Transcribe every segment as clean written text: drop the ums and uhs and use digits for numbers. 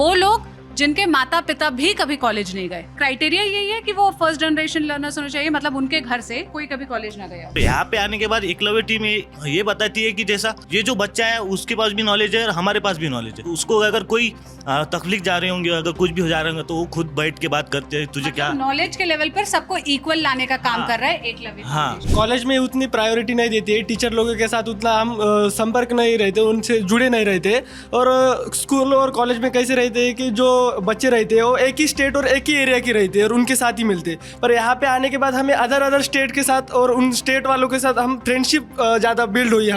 वो लोग जिनके माता पिता भी कभी कॉलेज नहीं गए। क्राइटेरिया यही है कि वो फर्स्ट जनरेशन लर्नर्स होने चाहिए, मतलब उनके घर से कोई कभी कॉलेज ना गया। तो यहाँ पे आने के बाद एकलव्य टीम ये बताती है कि जैसा ये जो बच्चा है उसके पास भी नॉलेज है और हमारे पास भी नॉलेज है। उसको अगर कोई तकलीफ जा रहे होंगे, अगर कुछ भी हो जा रहे होंगे तो वो खुद बैठ के बात करते हैं तुझे क्या नॉलेज के लेवल पर सबको इक्वल लाने का काम कर रहा है एकलव्य। हाँ, कॉलेज में उतनी प्रायोरिटी नहीं देती है, टीचर लोगों के साथ उतना हम संपर्क नहीं रहते, उनसे जुड़े नहीं रहते। और स्कूल और कॉलेज में कैसे रहते हैं कि जो बच्चे रहते हैं वो एक ही स्टेट और एक ही एरिया के रहते हैं और उनके साथ ही मिलते हैं। पर यहाँ पे आने के बाद हमें अदर स्टेट के साथ और उन स्टेट वालों के साथ हम फ्रेंडशिप ज़्यादा बिल्ड हुई है,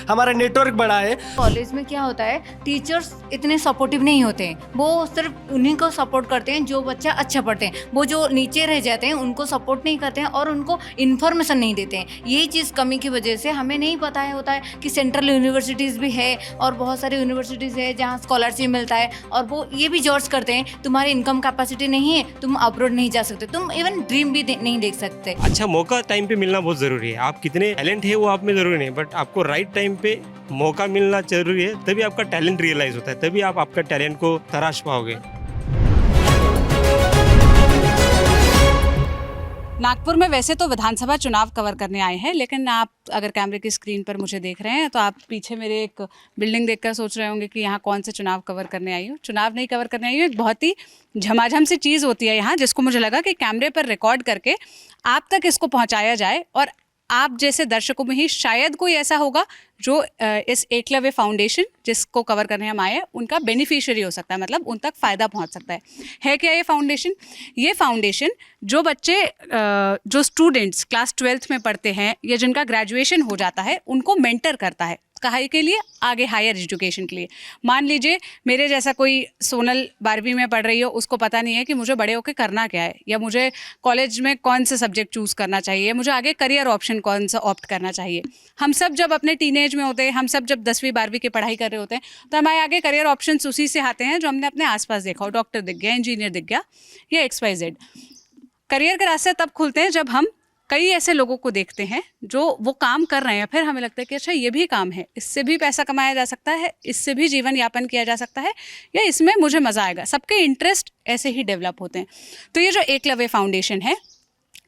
हमारा नेटवर्क बढ़ा है। कॉलेज में क्या होता है, टीचर्स इतने सपोर्टिव नहीं होते हैं, वो सिर्फ उन्हीं को सपोर्ट करते हैं जो बच्चा अच्छा पढ़ते हैं। वो जो नीचे रह जाते हैं उनको सपोर्ट नहीं करते हैं और उनको इन्फॉर्मेशन नहीं देते हैं। यही चीज़ कमी की वजह से हमें नहीं पता होता है कि सेंट्रल यूनिवर्सिटीज़ भी है और बहुत सारी यूनिवर्सिटीज़ है जहाँ स्कॉलरशिप मिलता है, और वो ये भी जॉर्ज करते हैं तुम्हारी इनकम कैपेसिटी नहीं है, तुम अब्रॉड नहीं जा सकते, तुम इवन ड्रीम भी नहीं देख सकते। अच्छा मौका टाइम पे मिलना बहुत ज़रूरी है। आप कितने टैलेंट है वो आप में ज़रूरी नहीं, बट आपको राइट टाइम पे मौका मिलना जरूरी है, तभी आपका टैलेंट रियलाइज होता है, तभी आप आपका टैलेंट को तराश पाओगे। नागपुर में वैसे तो विधानसभा चुनाव कवर करने आए हैं, लेकिन आप अगर कैमरे की स्क्रीन पर मुझे देख रहे हैं तो आप पीछे मेरे एक बिल्डिंग देखकर सोच रहे होंगे कि यहाँ कौन से चुनाव कवर करने आई हूँ। चुनाव नहीं कवर करने आई हूँ, एक बहुत ही झमाझम सी चीज़ होती है यहाँ, जिसको मुझे लगा कि कैमरे पर रिकॉर्ड करके आप तक इसको पहुँचाया जाए, और आप जैसे दर्शकों में ही शायद कोई ऐसा होगा जो इस एकलव्य फाउंडेशन जिसको कवर करने हम आए हैं उनका बेनिफिशियरी हो सकता है, मतलब उन तक फ़ायदा पहुंच सकता है क्या ये फाउंडेशन? ये फाउंडेशन जो बच्चे जो स्टूडेंट्स क्लास 12th में पढ़ते हैं या जिनका ग्रेजुएशन हो जाता है उनको मेंटर करता है। कहाँ के लिए? आगे हायर एजुकेशन के लिए। मान लीजिए मेरे जैसा कोई सोनल 12वीं में पढ़ रही हो, उसको पता नहीं है कि मुझे बड़े होकर करना क्या है, या मुझे कॉलेज में कौन से सब्जेक्ट चूज़ करना चाहिए, मुझे आगे करियर ऑप्शन कौन सा ऑप्ट करना चाहिए। हम सब जब अपने टीनेज में होते हैं, हम सब जब 10वीं 12वीं की पढ़ाई कर रहे होते हैं, तो हमारे आगे करियर ऑप्शंस उसी से आते हैं जो हमने अपने आसपास देखा हो। डॉक्टर दिख गया, इंजीनियर दिख गया, या XYZ। करियर के रास्ते तब खुलते हैं जब हम कई ऐसे लोगों को देखते हैं जो वो काम कर रहे हैं, फिर हमें लगता है कि अच्छा ये भी काम है, इससे भी पैसा कमाया जा सकता है, इससे भी जीवन यापन किया जा सकता है, या इसमें मुझे मज़ा आएगा। सबके इंटरेस्ट ऐसे ही डेवलप होते हैं। तो ये जो एकलव्य फाउंडेशन है,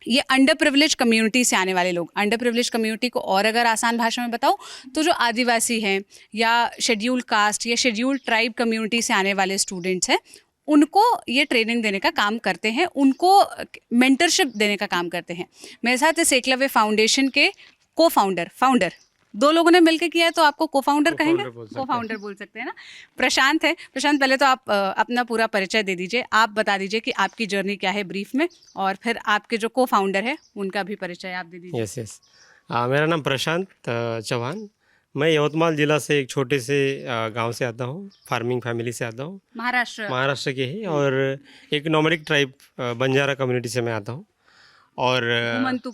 ये अंडर प्रिविलेज कम्युनिटी से आने वाले लोग, अंडर प्रिविलेज कम्युनिटी को और अगर आसान भाषा में बताऊँ तो जो आदिवासी हैं या शेड्यूल कास्ट या शेड्यूल ट्राइब कम्युनिटी से आने वाले स्टूडेंट्स हैं, उनको ये ट्रेनिंग देने का काम करते हैं, उनको मेंटरशिप देने का काम करते हैं। मेरे साथ इस एकलव्य फाउंडेशन के फाउंडर दो लोगों ने मिलकर किया है, तो आपको को-फाउंडर कहेंगे, को-फाउंडर बोल सकते हैं ना। प्रशांत है। प्रशांत, पहले तो आप अपना पूरा परिचय दे दीजिए, आप बता दीजिए कि आपकी जर्नी क्या है ब्रीफ में, और फिर आपके जो को-फाउंडर है उनका भी परिचय आप दे दीजिए। यस मेरा नाम प्रशांत चौहान, मैं यवतमाल जिला से एक छोटे से गांव से आता हूँ, फार्मिंग फैमिली से आता हूँ, महाराष्ट्र के ही, और एक नॉमडिक ट्राइब बंजारा कम्युनिटी से मैं आता हूँ, और घुमंतु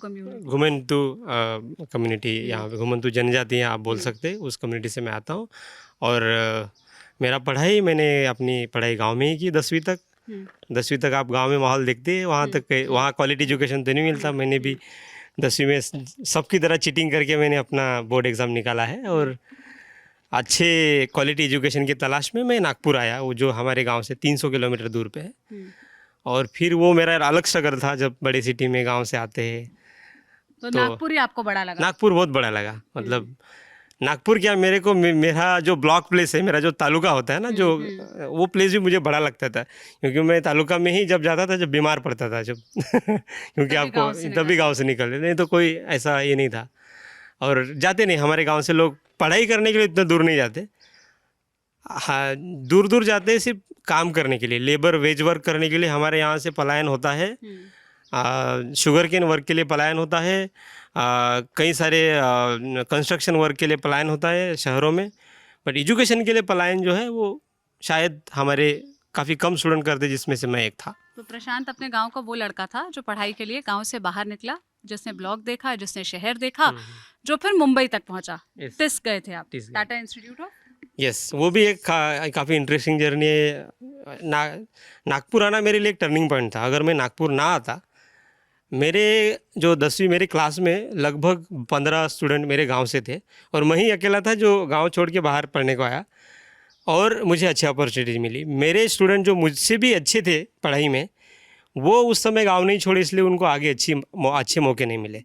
कम्युनिटी, यहाँ पे घुमंतु जनजाति आप बोल सकते हैं, उस कम्युनिटी से मैं आता हूँ। और मेरा पढ़ाई, मैंने अपनी पढ़ाई गांव में ही की 10वीं तक। 10वीं तक आप गांव में माहौल देखते हैं, वहाँ क्वालिटी एजुकेशन तो नहीं मिलता। मैंने भी 10वीं में सबकी तरह चीटिंग करके मैंने अपना बोर्ड एग्ज़ाम निकाला है, और अच्छे क्वालिटी एजुकेशन की तलाश में मैं नागपुर आया, वो जो हमारे गांव से 300 किलोमीटर दूर पे है। और फिर वो मेरा अलग स्ट्रगल था जब बड़े सिटी में गांव से आते हैं। तो नागपुर ही आपको बड़ा लगा? नागपुर बहुत बड़ा लगा, मतलब नागपुर क्या, मेरा जो ब्लॉक प्लेस है, मेरा जो तालुका होता है ना, जो वो प्लेस भी मुझे बड़ा लगता था, क्योंकि मैं तालुका में ही जब जाता था जब बीमार पड़ता था जब क्योंकि आपको तभी गांव से निकलते, नहीं तो कोई ऐसा ये नहीं था। और जाते नहीं, हमारे गांव से लोग पढ़ाई करने के लिए इतना दूर नहीं जाते, हाँ दूर दूर जाते हैं सिर्फ काम करने के लिए, लेबर वेज वर्क करने के लिए। हमारे यहाँ से पलायन होता है, शुगर केन वर्क के लिए पलायन होता है, कई सारे कंस्ट्रक्शन वर्क के लिए पलायन होता है शहरों में, बट एजुकेशन के लिए पलायन जो है वो शायद हमारे काफ़ी कम स्टूडेंट करते, जिसमें से मैं एक था। तो प्रशांत अपने गांव का वो लड़का था जो पढ़ाई के लिए गांव से बाहर निकला, जिसने ब्लॉक देखा, जिसने शहर देखा, जो फिर मुंबई तक पहुंचा। टिस गए थे आप, टाटा इंस्टीट्यूट ऑफ। यस, वो भी एक काफ़ी इंटरेस्टिंग जर्नी है। नागपुर आना मेरे लिए एक टर्निंग पॉइंट था। अगर मैं नागपुर ना आता, मेरे जो 10वीं मेरी क्लास में लगभग 15 स्टूडेंट मेरे गांव से थे, और मैं ही अकेला था जो गांव छोड़ के बाहर पढ़ने को आया। और मुझे अच्छी अपॉर्चुनिटीज मिली। मेरे स्टूडेंट जो मुझसे भी अच्छे थे पढ़ाई में, वो उस समय गांव नहीं छोड़े, इसलिए उनको आगे अच्छे मौके नहीं मिले।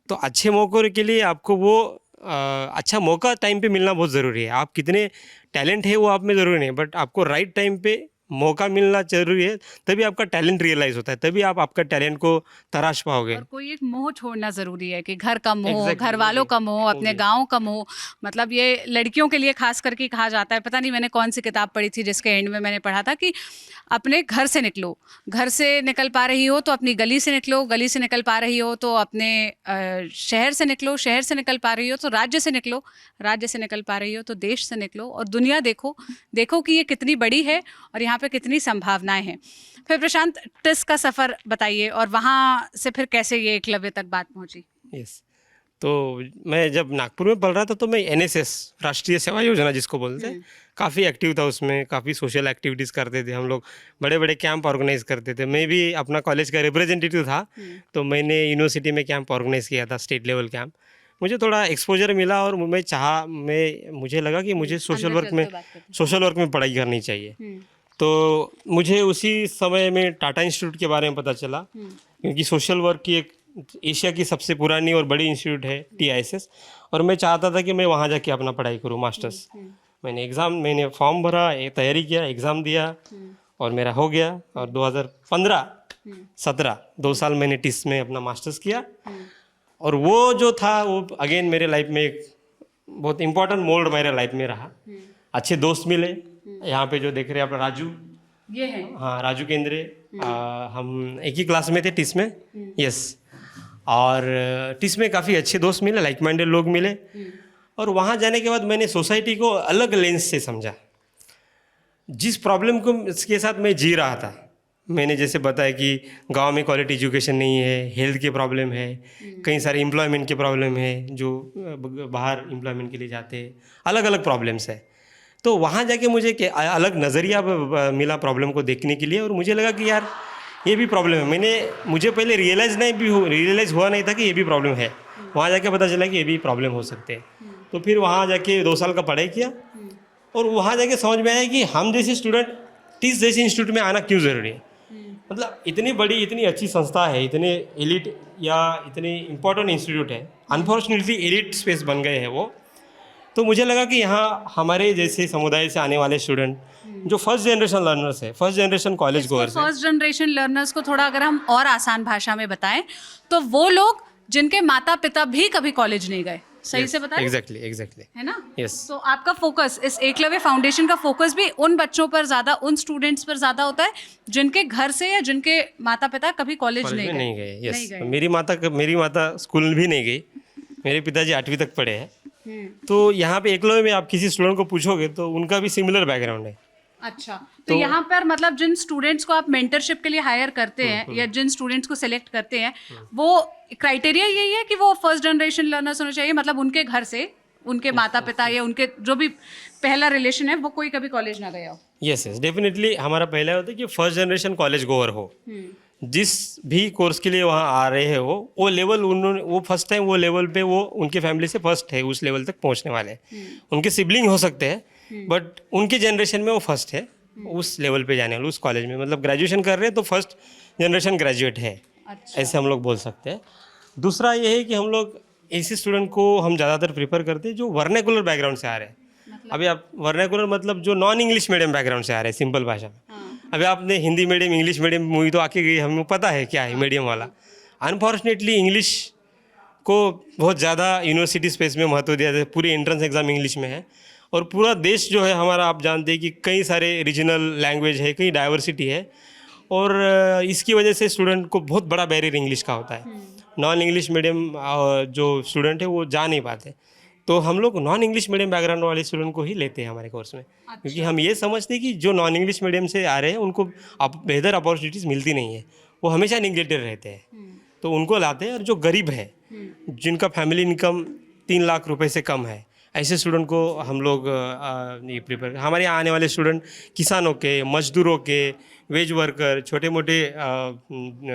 तो अच्छे मौक़ों के लिए आपको वो अच्छा मौका टाइम पे मिलना बहुत ज़रूरी है। आप कितने टैलेंट है वो आप में ज़रूरी नहीं है, बट आपको राइट टाइम पे मौका मिलना जरूरी है, तभी आपका टैलेंट रियलाइज होता है, तभी आप आपका टैलेंट को तराश पाओगे। और कोई एक मोह छोड़ना ज़रूरी है कि घर का मोह, Exactly, घर वालों का मोह, अपने जी। गांव का मोह। मतलब ये लड़कियों के लिए खास करके कहा जाता है, पता नहीं मैंने कौन सी किताब पढ़ी थी जिसके एंड में मैंने पढ़ा था कि अपने घर से निकलो, घर से निकल पा रही हो तो अपनी गली से निकलो, गली से निकल पा रही हो तो अपने शहर से निकलो, शहर से निकल पा रही हो तो राज्य से निकलो, राज्य से निकल पा रही हो तो देश से निकलो, और दुनिया देखो, देखो कि ये कितनी बड़ी है और यहाँ पे कितनी संभावनाएं हैं। फिर प्रशांत, टिस का सफ़र बताइए, और वहाँ से फिर कैसे ये एकलव्य तक बात पहुँची? यस, तो मैं जब नागपुर में पढ़ रहा था तो मैं एनएसएस, राष्ट्रीय सेवा योजना जिसको बोलते हैं, काफ़ी एक्टिव था उसमें। काफ़ी सोशल एक्टिविटीज़ करते थे हम लोग, बड़े बड़े कैंप ऑर्गेनाइज करते थे। मैं भी अपना कॉलेज का रिप्रेजेंटेटिव था, तो मैंने यूनिवर्सिटी में कैंप ऑर्गेनाइज किया था, स्टेट लेवल कैंप। मुझे थोड़ा एक्सपोजर मिला और मुझे लगा कि मुझे सोशल वर्क में पढ़ाई करनी चाहिए। तो मुझे उसी समय में टाटा इंस्टीट्यूट के बारे में पता चला, क्योंकि सोशल वर्क की एक एशिया की सबसे पुरानी और बड़ी इंस्टीट्यूट है TISS, और मैं चाहता था कि मैं वहाँ जाके अपना पढ़ाई करूँ, मास्टर्स। मैंने फॉर्म भरा, तैयारी किया, एग्ज़ाम दिया और मेरा हो गया। और 2015-17 2 साल मैंने टिस में अपना मास्टर्स किया। और वो जो था वो अगेन मेरे लाइफ में एक बहुत इम्पोर्टेंट मोल्ड मेरे लाइफ में रहा। अच्छे दोस्त मिले, यहाँ पे जो देख रहे हैं आप राजू, ये है, हाँ राजू केंद्रे, हम एक ही क्लास में थे टिस में। यस, और टिस में काफ़ी अच्छे दोस्त मिले, लाइक माइंडेड लोग मिले। और वहाँ जाने के बाद मैंने सोसाइटी को अलग लेंस से समझा। जिस प्रॉब्लम को इसके साथ मैं जी रहा था, मैंने जैसे बताया कि गांव में क्वालिटी एजुकेशन नहीं है, हेल्थ के प्रॉब्लम है, कई सारे एम्प्लॉयमेंट के प्रॉब्लम है, जो बाहर एम्प्लॉयमेंट के लिए जाते हैं, अलग अलग प्रॉब्लम्स है। तो वहाँ जाके मुझे अलग नज़रिया मिला प्रॉब्लम को देखने के लिए, और मुझे लगा कि यार ये भी प्रॉब्लम है। मुझे पहले रियलाइज़ हुआ नहीं था कि ये भी प्रॉब्लम है। वहाँ जाके पता चला कि ये भी प्रॉब्लम हो सकते हैं। तो फिर वहाँ जाके 2 साल का पढ़ाई किया, और वहाँ जाके समझ में आया कि हम जैसे स्टूडेंट टिस जैसे इंस्टीट्यूट में आना क्यों ज़रूरी है। मतलब इतनी बड़ी, इतनी अच्छी संस्था है, इतने एलिट या इतने इम्पोर्टेंट इंस्टीट्यूट है, अनफॉर्चुनेटली एलिट स्पेस बन गए हैं वो। तो मुझे लगा कि यहाँ हमारे जैसे समुदाय से आने वाले स्टूडेंट जो फर्स्ट जनरेशन लर्नर्स है, फर्स्ट जनरेशन कॉलेज गोअर्स है, फर्स्ट जनरेशन लर्नर्स को थोड़ा अगर हम और आसान भाषा में बताएं तो वो लोग जिनके माता पिता भी कभी कॉलेज नहीं गए, सही से बताएं? एग्जैक्टली है ना? Yes. तो आपका फोकस, इस एकलव्य फाउंडेशन का फोकस भी उन बच्चों पर ज़्यादा, उन स्टूडेंट्स पर ज़्यादा होता है जिनके घर से या जिनके माता पिता कभी कॉलेज नहीं गए। यस, मेरी माता स्कूल भी नहीं गई, मेरे पिताजी 8वीं तक पढ़े हैं। तो यहाँ पे एकलव्य में आप किसी स्टूडेंट को पूछोगे तो उनका भी सिमिलर बैकग्राउंड है। अच्छा, तो यहाँ पर मतलब जिन स्टूडेंट्स को आप मेंटरशिप के लिए हायर करते हैं या जिन स्टूडेंट्स को सिलेक्ट करते हैं, वो क्राइटेरिया यही है कि वो फर्स्ट जनरेशन लर्नर्स होने चाहिए, मतलब उनके घर से, उनके माता पिता या उनके जो भी पहला रिलेशन है वो कोई कभी कॉलेज ना गया हो। यस, डेफिनेटली हमारा पहला होता है कि फर्स्ट जनरेशन कॉलेज गोअर हो। जिस भी कोर्स के लिए वहाँ आ रहे हो, वो लेवल वो फर्स्ट टाइम वो लेवल पे वो उनके फैमिली से फर्स्ट है, उस लेवल तक पहुँचने वाले हैं। उनके सिबलिंग हो सकते हैं, बट उनके जनरेशन में वो फर्स्ट है उस लेवल पे जाने वाले, उस कॉलेज में। मतलब ग्रेजुएशन कर रहे हैं तो फर्स्ट जनरेशन ग्रेजुएट है। अच्छा। ऐसे हम लोग बोल सकते हैं। दूसरा ये है कि हम लोग ऐसे स्टूडेंट को हम ज़्यादातर प्रेफर करते हैं जो वर्नाकुलर बैकग्राउंड से आ रहे हैं। अभी आप वर्नाकुलर मतलब जो नॉन इंग्लिश मीडियम बैकग्राउंड से आ रहे हैं, सिंपल भाषा में। अभी आपने Hindi medium, English medium movie तो आके गई, हमें पता है क्या है मीडियम वाला। अनफॉर्चुनेटली इंग्लिश को बहुत ज़्यादा यूनिवर्सिटी स्पेस में महत्व दिया जाता है, पूरी एंट्रेंस एग्ज़ाम इंग्लिश में है। और पूरा देश जो है हमारा, आप जानते हैं कि कई सारे रीजनल लैंग्वेज है, कई डाइवर्सिटी है, और इसकी वजह से स्टूडेंट को बहुत बड़ा बैरियर इंग्लिश का होता है। नॉन इंग्लिश मीडियम जो स्टूडेंट है वो जा नहीं पाते, तो हम लोग नॉन इंग्लिश मीडियम बैकग्राउंड वाले स्टूडेंट को ही लेते हैं हमारे कोर्स में। अच्छा। क्योंकि हम ये समझते हैं कि जो नॉन इंग्लिश मीडियम से आ रहे हैं उनको बेहतर अपॉर्चुनिटीज़ मिलती नहीं है, वो हमेशा निगलेक्टेड रहते हैं, तो उनको लाते हैं। और जो गरीब है, जिनका फैमिली इनकम 3 लाख रुपए से कम है, ऐसे स्टूडेंट को हम लोग ये प्रिपेयर। हमारे यहाँ आने वाले स्टूडेंट किसानों के, मजदूरों के, वेज वर्कर, छोटे मोटे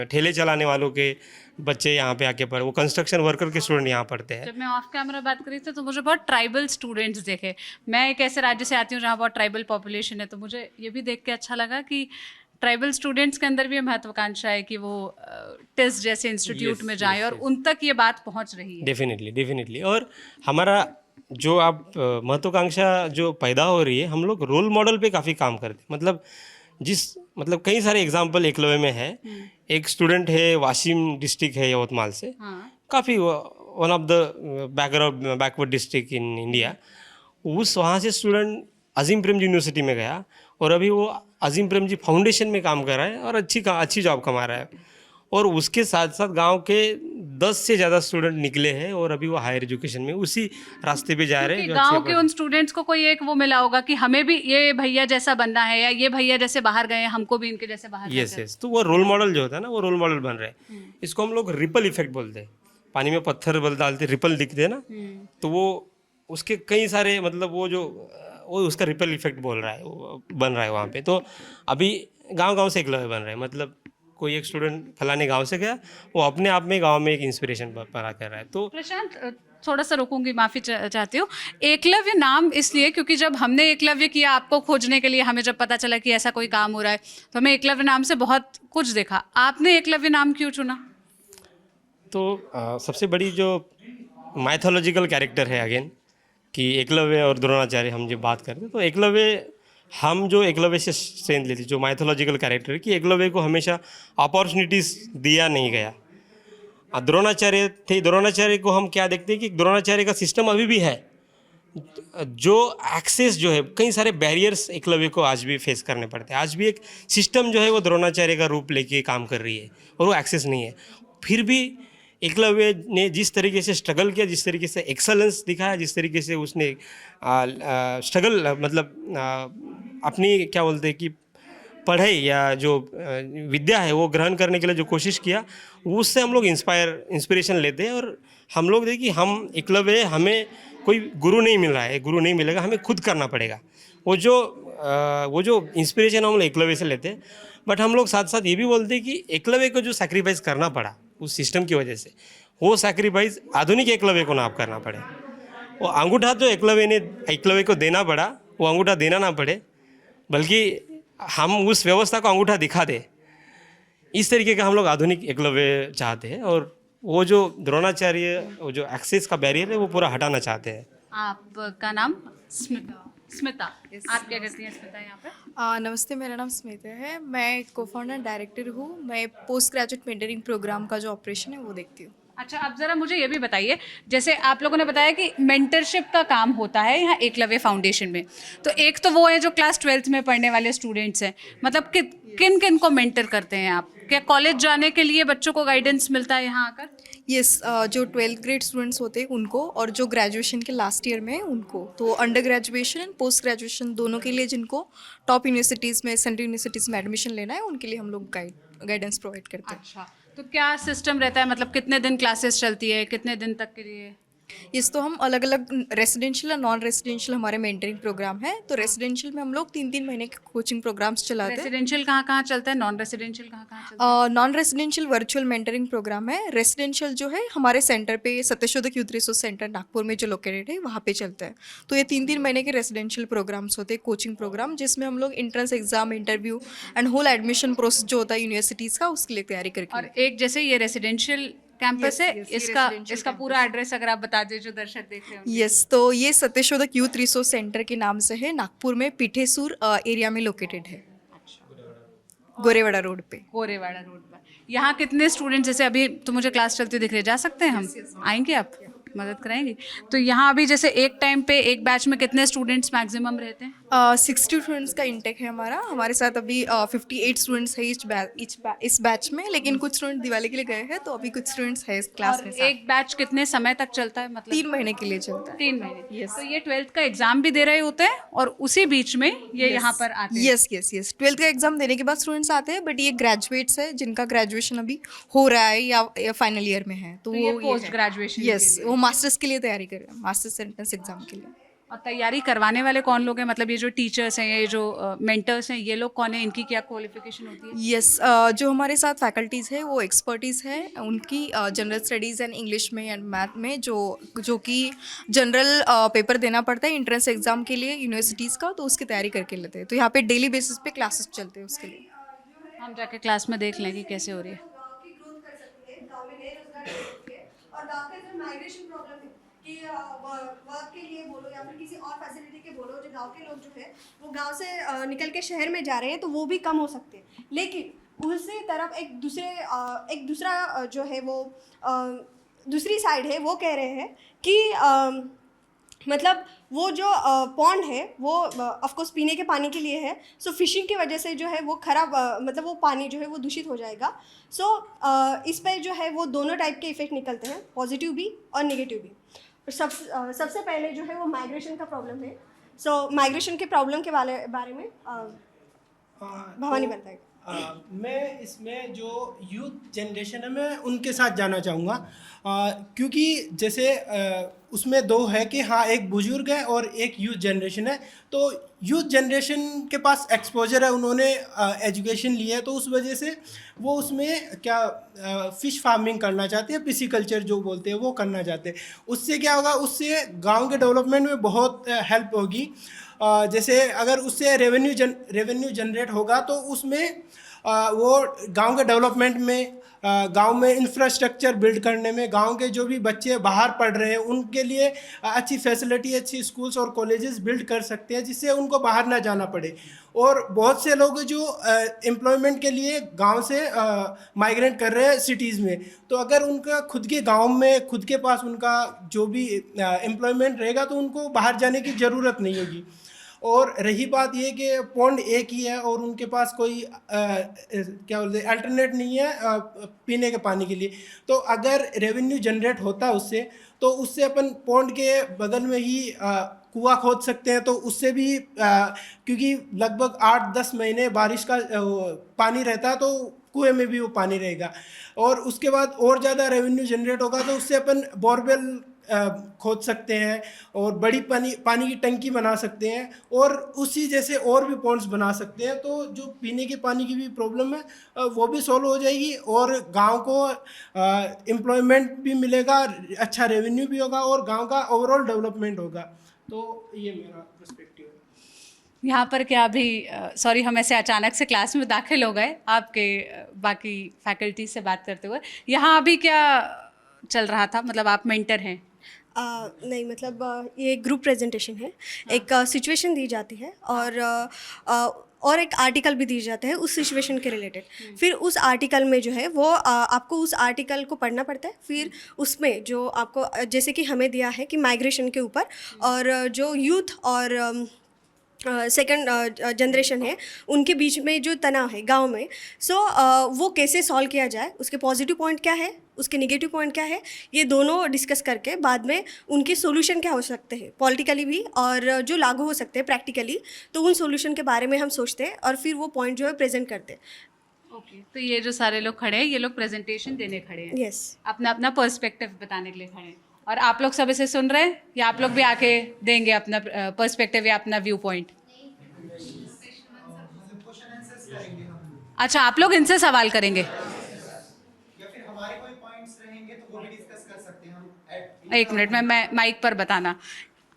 ठेले चलाने वालों के, बच्चे यहाँ पे आके पढ़े, वो कंस्ट्रक्शन वर्कर के स्टूडेंट यहाँ पढ़ते हैं। जब मैं ऑफ कैमरा बात करी थी तो मुझे बहुत ट्राइबल स्टूडेंट्स देखे। मैं एक ऐसे राज्य से आती हूँ जहाँ बहुत ट्राइबल पॉपुलेशन है, तो मुझे ये भी देख के अच्छा लगा कि ट्राइबल स्टूडेंट्स के अंदर भी ये महत्वाकांक्षा है कि वो टेस्ट जैसे इंस्टीट्यूट में जाएं और उन तक ये बात पहुँच रही है। डेफिनेटली। और हमारा जो आप महत्वाकांक्षा जो पैदा हो रही है, हम लोग रोल मॉडल पे काफ़ी काम करते हैं। मतलब कई सारे एग्जाम्पल एकलव्य में है। एक स्टूडेंट है, वाशिम डिस्ट्रिक्ट है यवतमाल से, काफ़ी one of the backward district in India. वहाँ से स्टूडेंट अजीम प्रेमजी यूनिवर्सिटी में गया और अभी वो अजीम प्रेमजी फाउंडेशन में काम कर रहा है और अच्छी जॉब कमा रहा है। और उसके साथ साथ गांव के 10 से ज़्यादा स्टूडेंट निकले हैं और अभी वो हायर एजुकेशन में उसी रास्ते पे जा रहे हैं। गांव के उन स्टूडेंट्स को कोई एक वो मिला होगा कि हमें भी ये भैया जैसा बनना है, या ये भैया जैसे बाहर गए हमको भी इनके जैसे बाहर यस। तो वो रोल मॉडल जो होता है ना, वो रोल मॉडल बन रहे हैं। इसको हम लोग रिपल इफेक्ट बोलते हैं। पानी में पत्थर डालते रिपल दिखते हैं ना, तो वो उसके कई सारे मतलब वो उसका रिपल इफेक्ट बोल रहा है, वो बन रहा है वहाँ पे। तो अभी गांव से एकलव्य बन रहा है। मतलब कोई एक स्टूडेंट फलाने गांव से गया, वो अपने आप में गांव में एक इंस्पिरेशन बना कर रहा है। तो प्रशांत, थोड़ा सा रुकूंगी, माफ़ी चाहती हूँ। एकलव्य नाम इसलिए क्योंकि जब हमने एकलव्य किया आपको खोजने के लिए, हमें जब पता चला कि ऐसा कोई काम हो रहा है तो हमें एकलव्य नाम से बहुत कुछ देखा। आपने एकलव्य नाम क्यों चुना? तो सबसे बड़ी जो माइथोलॉजिकल कैरेक्टर है अगेन कि एकलव्य और द्रोणाचार्य, हम जब बात करते हैं तो एकलव्य, हम जो एकलव्य से स्ट्रेंथ लेते, जो माइथोलॉजिकल कैरेक्टर है कि एकलव्य को हमेशा अपॉर्चुनिटीज़ दिया नहीं गया। द्रोणाचार्य थे, द्रोणाचार्य को हम क्या देखते हैं कि द्रोणाचार्य का सिस्टम अभी भी है, जो एक्सेस जो है, कई सारे बैरियर्स एकलव्य को आज भी फेस करने पड़ते हैं। आज भी एक सिस्टम जो है वो द्रोणाचार्य का रूप लेके काम कर रही है और वो एक्सेस नहीं है। फिर भी एकलव्य ने जिस तरीके से स्ट्रगल किया, जिस तरीके से एक्सलेंस दिखाया, जिस तरीके से उसने स्ट्रगल मतलब अपनी क्या बोलते हैं कि पढ़ाई या जो विद्या है वो ग्रहण करने के लिए जो कोशिश किया, उससे हम लोग इंस्पिरेशन लेते हैं। और हम लोग देखिए, हम एकलव्य, हमें कोई गुरु नहीं मिल रहा है, गुरु नहीं मिलेगा, हमें खुद करना पड़ेगा। वो जो इंस्पिरेशन हम लोग एकलव्य से लेते हैं। बट हम लोग साथ साथ ये भी बोलते हैं कि एकलव्य को जो सैक्रिफाइस करना पड़ा उस सिस्टम की वजह से, वो सैक्रिफाइस आधुनिक एकलव्य को ना आप करना पड़े। वो अंगूठा तो एकलव्य को देना पड़ा, वो अंगूठा देना ना पड़े, बल्कि हम उस व्यवस्था को अंगूठा दिखा दे। इस तरीके का हम लोग आधुनिक एकलव्य चाहते हैं। और वो जो द्रोणाचार्य, वो जो एक्सेस का बैरियर है वो पूरा हटाना चाहते हैं। आपका नाम? स्मिता। आप क्या करती हैं स्मिता यहाँ पे? नमस्ते, मेरा नाम स्मिता है। मैं को फाउंडर डायरेक्टर हूँ। मैं पोस्ट ग्रेजुएट मेंटरिंग प्रोग्राम का जो ऑपरेशन है वो देखती हूँ। अच्छा, आप ज़रा मुझे ये भी बताइए, जैसे आप लोगों ने बताया कि मेंटरशिप का काम होता है यहाँ एकलव्य फाउंडेशन में, तो एक तो वो है जो क्लास 12th में पढ़ने वाले स्टूडेंट्स हैं, मतलब किन किन को मेंटर करते हैं आप? क्या कॉलेज जाने के लिए बच्चों को गाइडेंस मिलता है यहाँ आकर? यस, जो 12th ग्रेड स्टूडेंट्स होते हैं उनको, और जो ग्रेजुएशन के लास्ट ईयर में उनको, तो under graduation and post graduation दोनों के लिए जिनको टॉप यूनिवर्सिटीज़ में, सेंट्रल यूनिवर्सिटीज़ में एडमिशन लेना है, उनके लिए हम लोग गाइडेंस प्रोवाइड करते हैं। अच्छा, तो क्या सिस्टम रहता है, मतलब कितने दिन क्लासेस चलती है, कितने दिन तक के लिए? इस तो हम अलग अलग रेसिडेंशियल और नॉन रेसिडेंशियल हमारे मेंटरिंग प्रोग्राम है। तो रेसिडेंशियल में हम लोग 3-3 महीने के कोचिंग प्रोग्राम्स चलाते हैं। रेसिडेंशियल कहाँ चलता है, नॉन रेसिडेंशियल कहाँ चलता है? Non residential virtual mentoring programme है। रेसिडेंशियल जो है हमारे सेंटर पे, Satyashodhak youth resource centre Nagpur में जो लोकेटेड है, वहाँ पे चलता है। तो ये 3-3 महीने के रेसिडेंशियल प्रोग्राम्स होते हैं, कोचिंग प्रोग्राम, जिसमें हम लोग entrance exam, interview and whole admission process जो होता है यूनिवर्सिटीज़ का, उसके लिए तैयारी करके। और एक जैसे ये रेसिडेंशियल कैंपस है, इसका पूरा एड्रेस अगर आप बता दीजिए जो दर्शक देख रहे हैं। यस, तो ये सत्यशोधक यूथ रिसोर्स सेंटर के नाम से है, नागपुर में पीठेसूर एरिया में लोकेटेड है, गोरेवाड़ा रोड पे। गोरेवाड़ा रोड पर यहाँ कितने स्टूडेंट, जैसे अभी तो मुझे क्लास चलती दिख रही है, जा सकते हैं हम? आएंगे आप, मदद कराएंगे? तो यहाँ अभी जैसे एक टाइम पे एक बैच में कितने स्टूडेंट्स मैक्सिमम रहते हैं? 60 स्टूडेंट्स का इंटेक है हमारा। हमारे साथ अभी 58 स्टूडेंट्स है इस बैच में, लेकिन कुछ स्टूडेंट दिवाली के लिए गए हैं, तो अभी कुछ स्टूडेंट्स है इस क्लास में। एक बैच कितने समय तक चलता है, मतलब? 3 महीने के लिए चलता है। 3 महीने। तो ये 12th का एग्जाम भी दे रहे होते हैं और उसी बीच में ये यहाँ पर आते हैं? यस, 12th का एग्जाम देने के बाद स्टूडेंट्स आते हैं, बट ये ग्रेजुएट्स है जिनका ग्रेजुएशन अभी हो रहा है या फाइनल ईयर में है, तो ये वो पोस्ट ग्रेजुएशन। यस, वो मास्टर्स के लिए तैयारी कर रहे हैं, मास्टर्स एंट्रेंस एग्जाम के लिए। और तैयारी करवाने वाले कौन लोग हैं, मतलब ये जो टीचर्स हैं, ये जो मेंटर्स हैं, ये लोग कौन है, इनकी क्या क्वालिफिकेशन होती है? यस, जो हमारे साथ फैकल्टीज़ है वो एक्सपर्टीज़ है उनकी जनरल स्टडीज़ एंड इंग्लिश में एंड मैथ में, जो कि जनरल पेपर देना पड़ता है एंट्रेंस एग्ज़ाम के लिए यूनिवर्सिटीज़ का, तो उसकी तैयारी करके लेते हैं। तो यहाँ पे डेली बेसिस पे क्लासेस चलते हैं उसके लिए। हम जाके क्लास में देख लें कि कैसे हो रही है। गांव की ग्रोथ कर सकती है, गांव में नए रोजगार दे सकती है। और गांव का जो माइग्रेशन प्रॉब्लम है कि वर्क के लिए बोलो या फिर किसी और फैसिलिटी के बोलो, जो गांव के लोग जो है वो गांव से निकल के शहर में जा रहे हैं, तो वो भी कम हो सकते हैं। लेकिन उसी तरफ एक दूसरा जो है वो दूसरी साइड है, वो कह रहे हैं कि मतलब वो जो पॉन्ड है वो ऑफ कोर्स पीने के पानी के लिए है। सो फिशिंग की वजह से जो है वो खराब मतलब वो पानी जो है वो दूषित हो जाएगा। सो इस पर जो है वो दोनों टाइप के इफेक्ट निकलते हैं, पॉजिटिव भी और नेगेटिव भी। सबसे पहले जो है वो माइग्रेशन का प्रॉब्लम है। सो माइग्रेशन के प्रॉब्लम के बारे में भवानी बताएगा। मैं इसमें जो यूथ जनरेशन है मैं उनके साथ जाना चाहूँगा, क्योंकि जैसे उसमें दो है कि हाँ, एक बुजुर्ग है और एक यूथ जनरेशन है। तो यूथ जनरेशन के पास एक्सपोजर है, उन्होंने एजुकेशन ली है, तो उस वजह से वो उसमें क्या फ़िश फार्मिंग करना चाहते हैं, पिसिकल्चर जो बोलते हैं वो करना चाहते हैं। उससे क्या होगा, उससे गांव के डेवलपमेंट में बहुत हेल्प होगी। जैसे अगर उससे रेवेन्यू जनरेट होगा तो उसमें वो गांव के डेवलपमेंट में, गांव में इंफ्रास्ट्रक्चर बिल्ड करने में, गांव के जो भी बच्चे बाहर पढ़ रहे हैं उनके लिए अच्छी फैसिलिटी, अच्छी स्कूल्स और कॉलेजेस बिल्ड कर सकते हैं, जिससे उनको बाहर ना जाना पड़े। और बहुत से लोग जो एम्प्लॉयमेंट के लिए गांव से माइग्रेट कर रहे हैं सिटीज़ में, तो अगर उनका खुद के गांव में खुद के पास उनका जो भी एम्प्लॉयमेंट रहेगा तो उनको बाहर जाने की ज़रूरत नहीं होगी। और रही बात ये कि पॉन्ड एक ही है और उनके पास कोई क्या बोलते हैं अल्टरनेट नहीं है पीने के पानी के लिए, तो अगर रेवेन्यू जनरेट होता है उससे, तो उससे अपन पॉन्ड के बगल में ही कुआं खोद सकते हैं। तो उससे भी क्योंकि लगभग 8-10 महीने बारिश का पानी रहता है, तो कुएं में भी वो पानी रहेगा। और उसके बाद और ज़्यादा रेवेन्यू जनरेट होगा तो उससे अपन बोरवेल खोद सकते हैं और बड़ी पानी की टंकी बना सकते हैं, और उसी जैसे और भी पॉन्ड्स बना सकते हैं। तो जो पीने के पानी की भी प्रॉब्लम है वो भी सॉल्व हो जाएगी, और गांव को एम्प्लॉयमेंट भी मिलेगा, अच्छा रेवेन्यू भी होगा और गांव का ओवरऑल डेवलपमेंट होगा। तो ये मेरा पर्सपेक्टिव है। यहाँ पर क्या अभी सॉरी हम ऐसे अचानक से क्लास में दाखिल हो गए आपके बाकी फैकल्टी से बात करते हुए। यहाँ अभी क्या चल रहा था, मतलब आप मेंटर हैं? नहीं, मतलब ये ग्रुप प्रेजेंटेशन है। एक सिचुएशन दी जाती है और एक आर्टिकल भी दी जाता है उस सिचुएशन के रिलेटेड। फिर उस आर्टिकल में जो है वो आपको उस आर्टिकल को पढ़ना पड़ता है। फिर उसमें जो आपको जैसे कि हमें दिया है कि माइग्रेशन के ऊपर, और जो यूथ और सेकंड जनरेशन है उनके बीच में जो तनाव है गांव में, सो वो कैसे सॉल्व किया जाए, उसके पॉजिटिव पॉइंट क्या है, उसके नेगेटिव पॉइंट क्या है, ये दोनों डिस्कस करके बाद में उनके सॉल्यूशन क्या हो सकते हैं पॉलिटिकली भी और जो लागू हो सकते हैं प्रैक्टिकली, तो उन सॉल्यूशन के बारे में हम सोचते हैं और फिर वो पॉइंट जो है प्रेजेंट करते हैं। ओके, तो ये जो सारे लोग खड़े हैं, ये लोग प्रेजेंटेशन देने खड़े हैं, यस, अपना अपना पर्सपेक्टिव बताने के लिए खड़े हैं, और आप लोग सब इसे सुन रहे हैं, या आप लोग भी आके देंगे अपना पर्सपेक्टिव या अपना व्यू पॉइंट? अच्छा, आप लोग इनसे सवाल करेंगे? या फिर हमारे कोई पॉइंट्स रहेंगे तो वो भी डिस्कस कर सकते हैं हम। एक मिनट में मैं माइक पर बताना,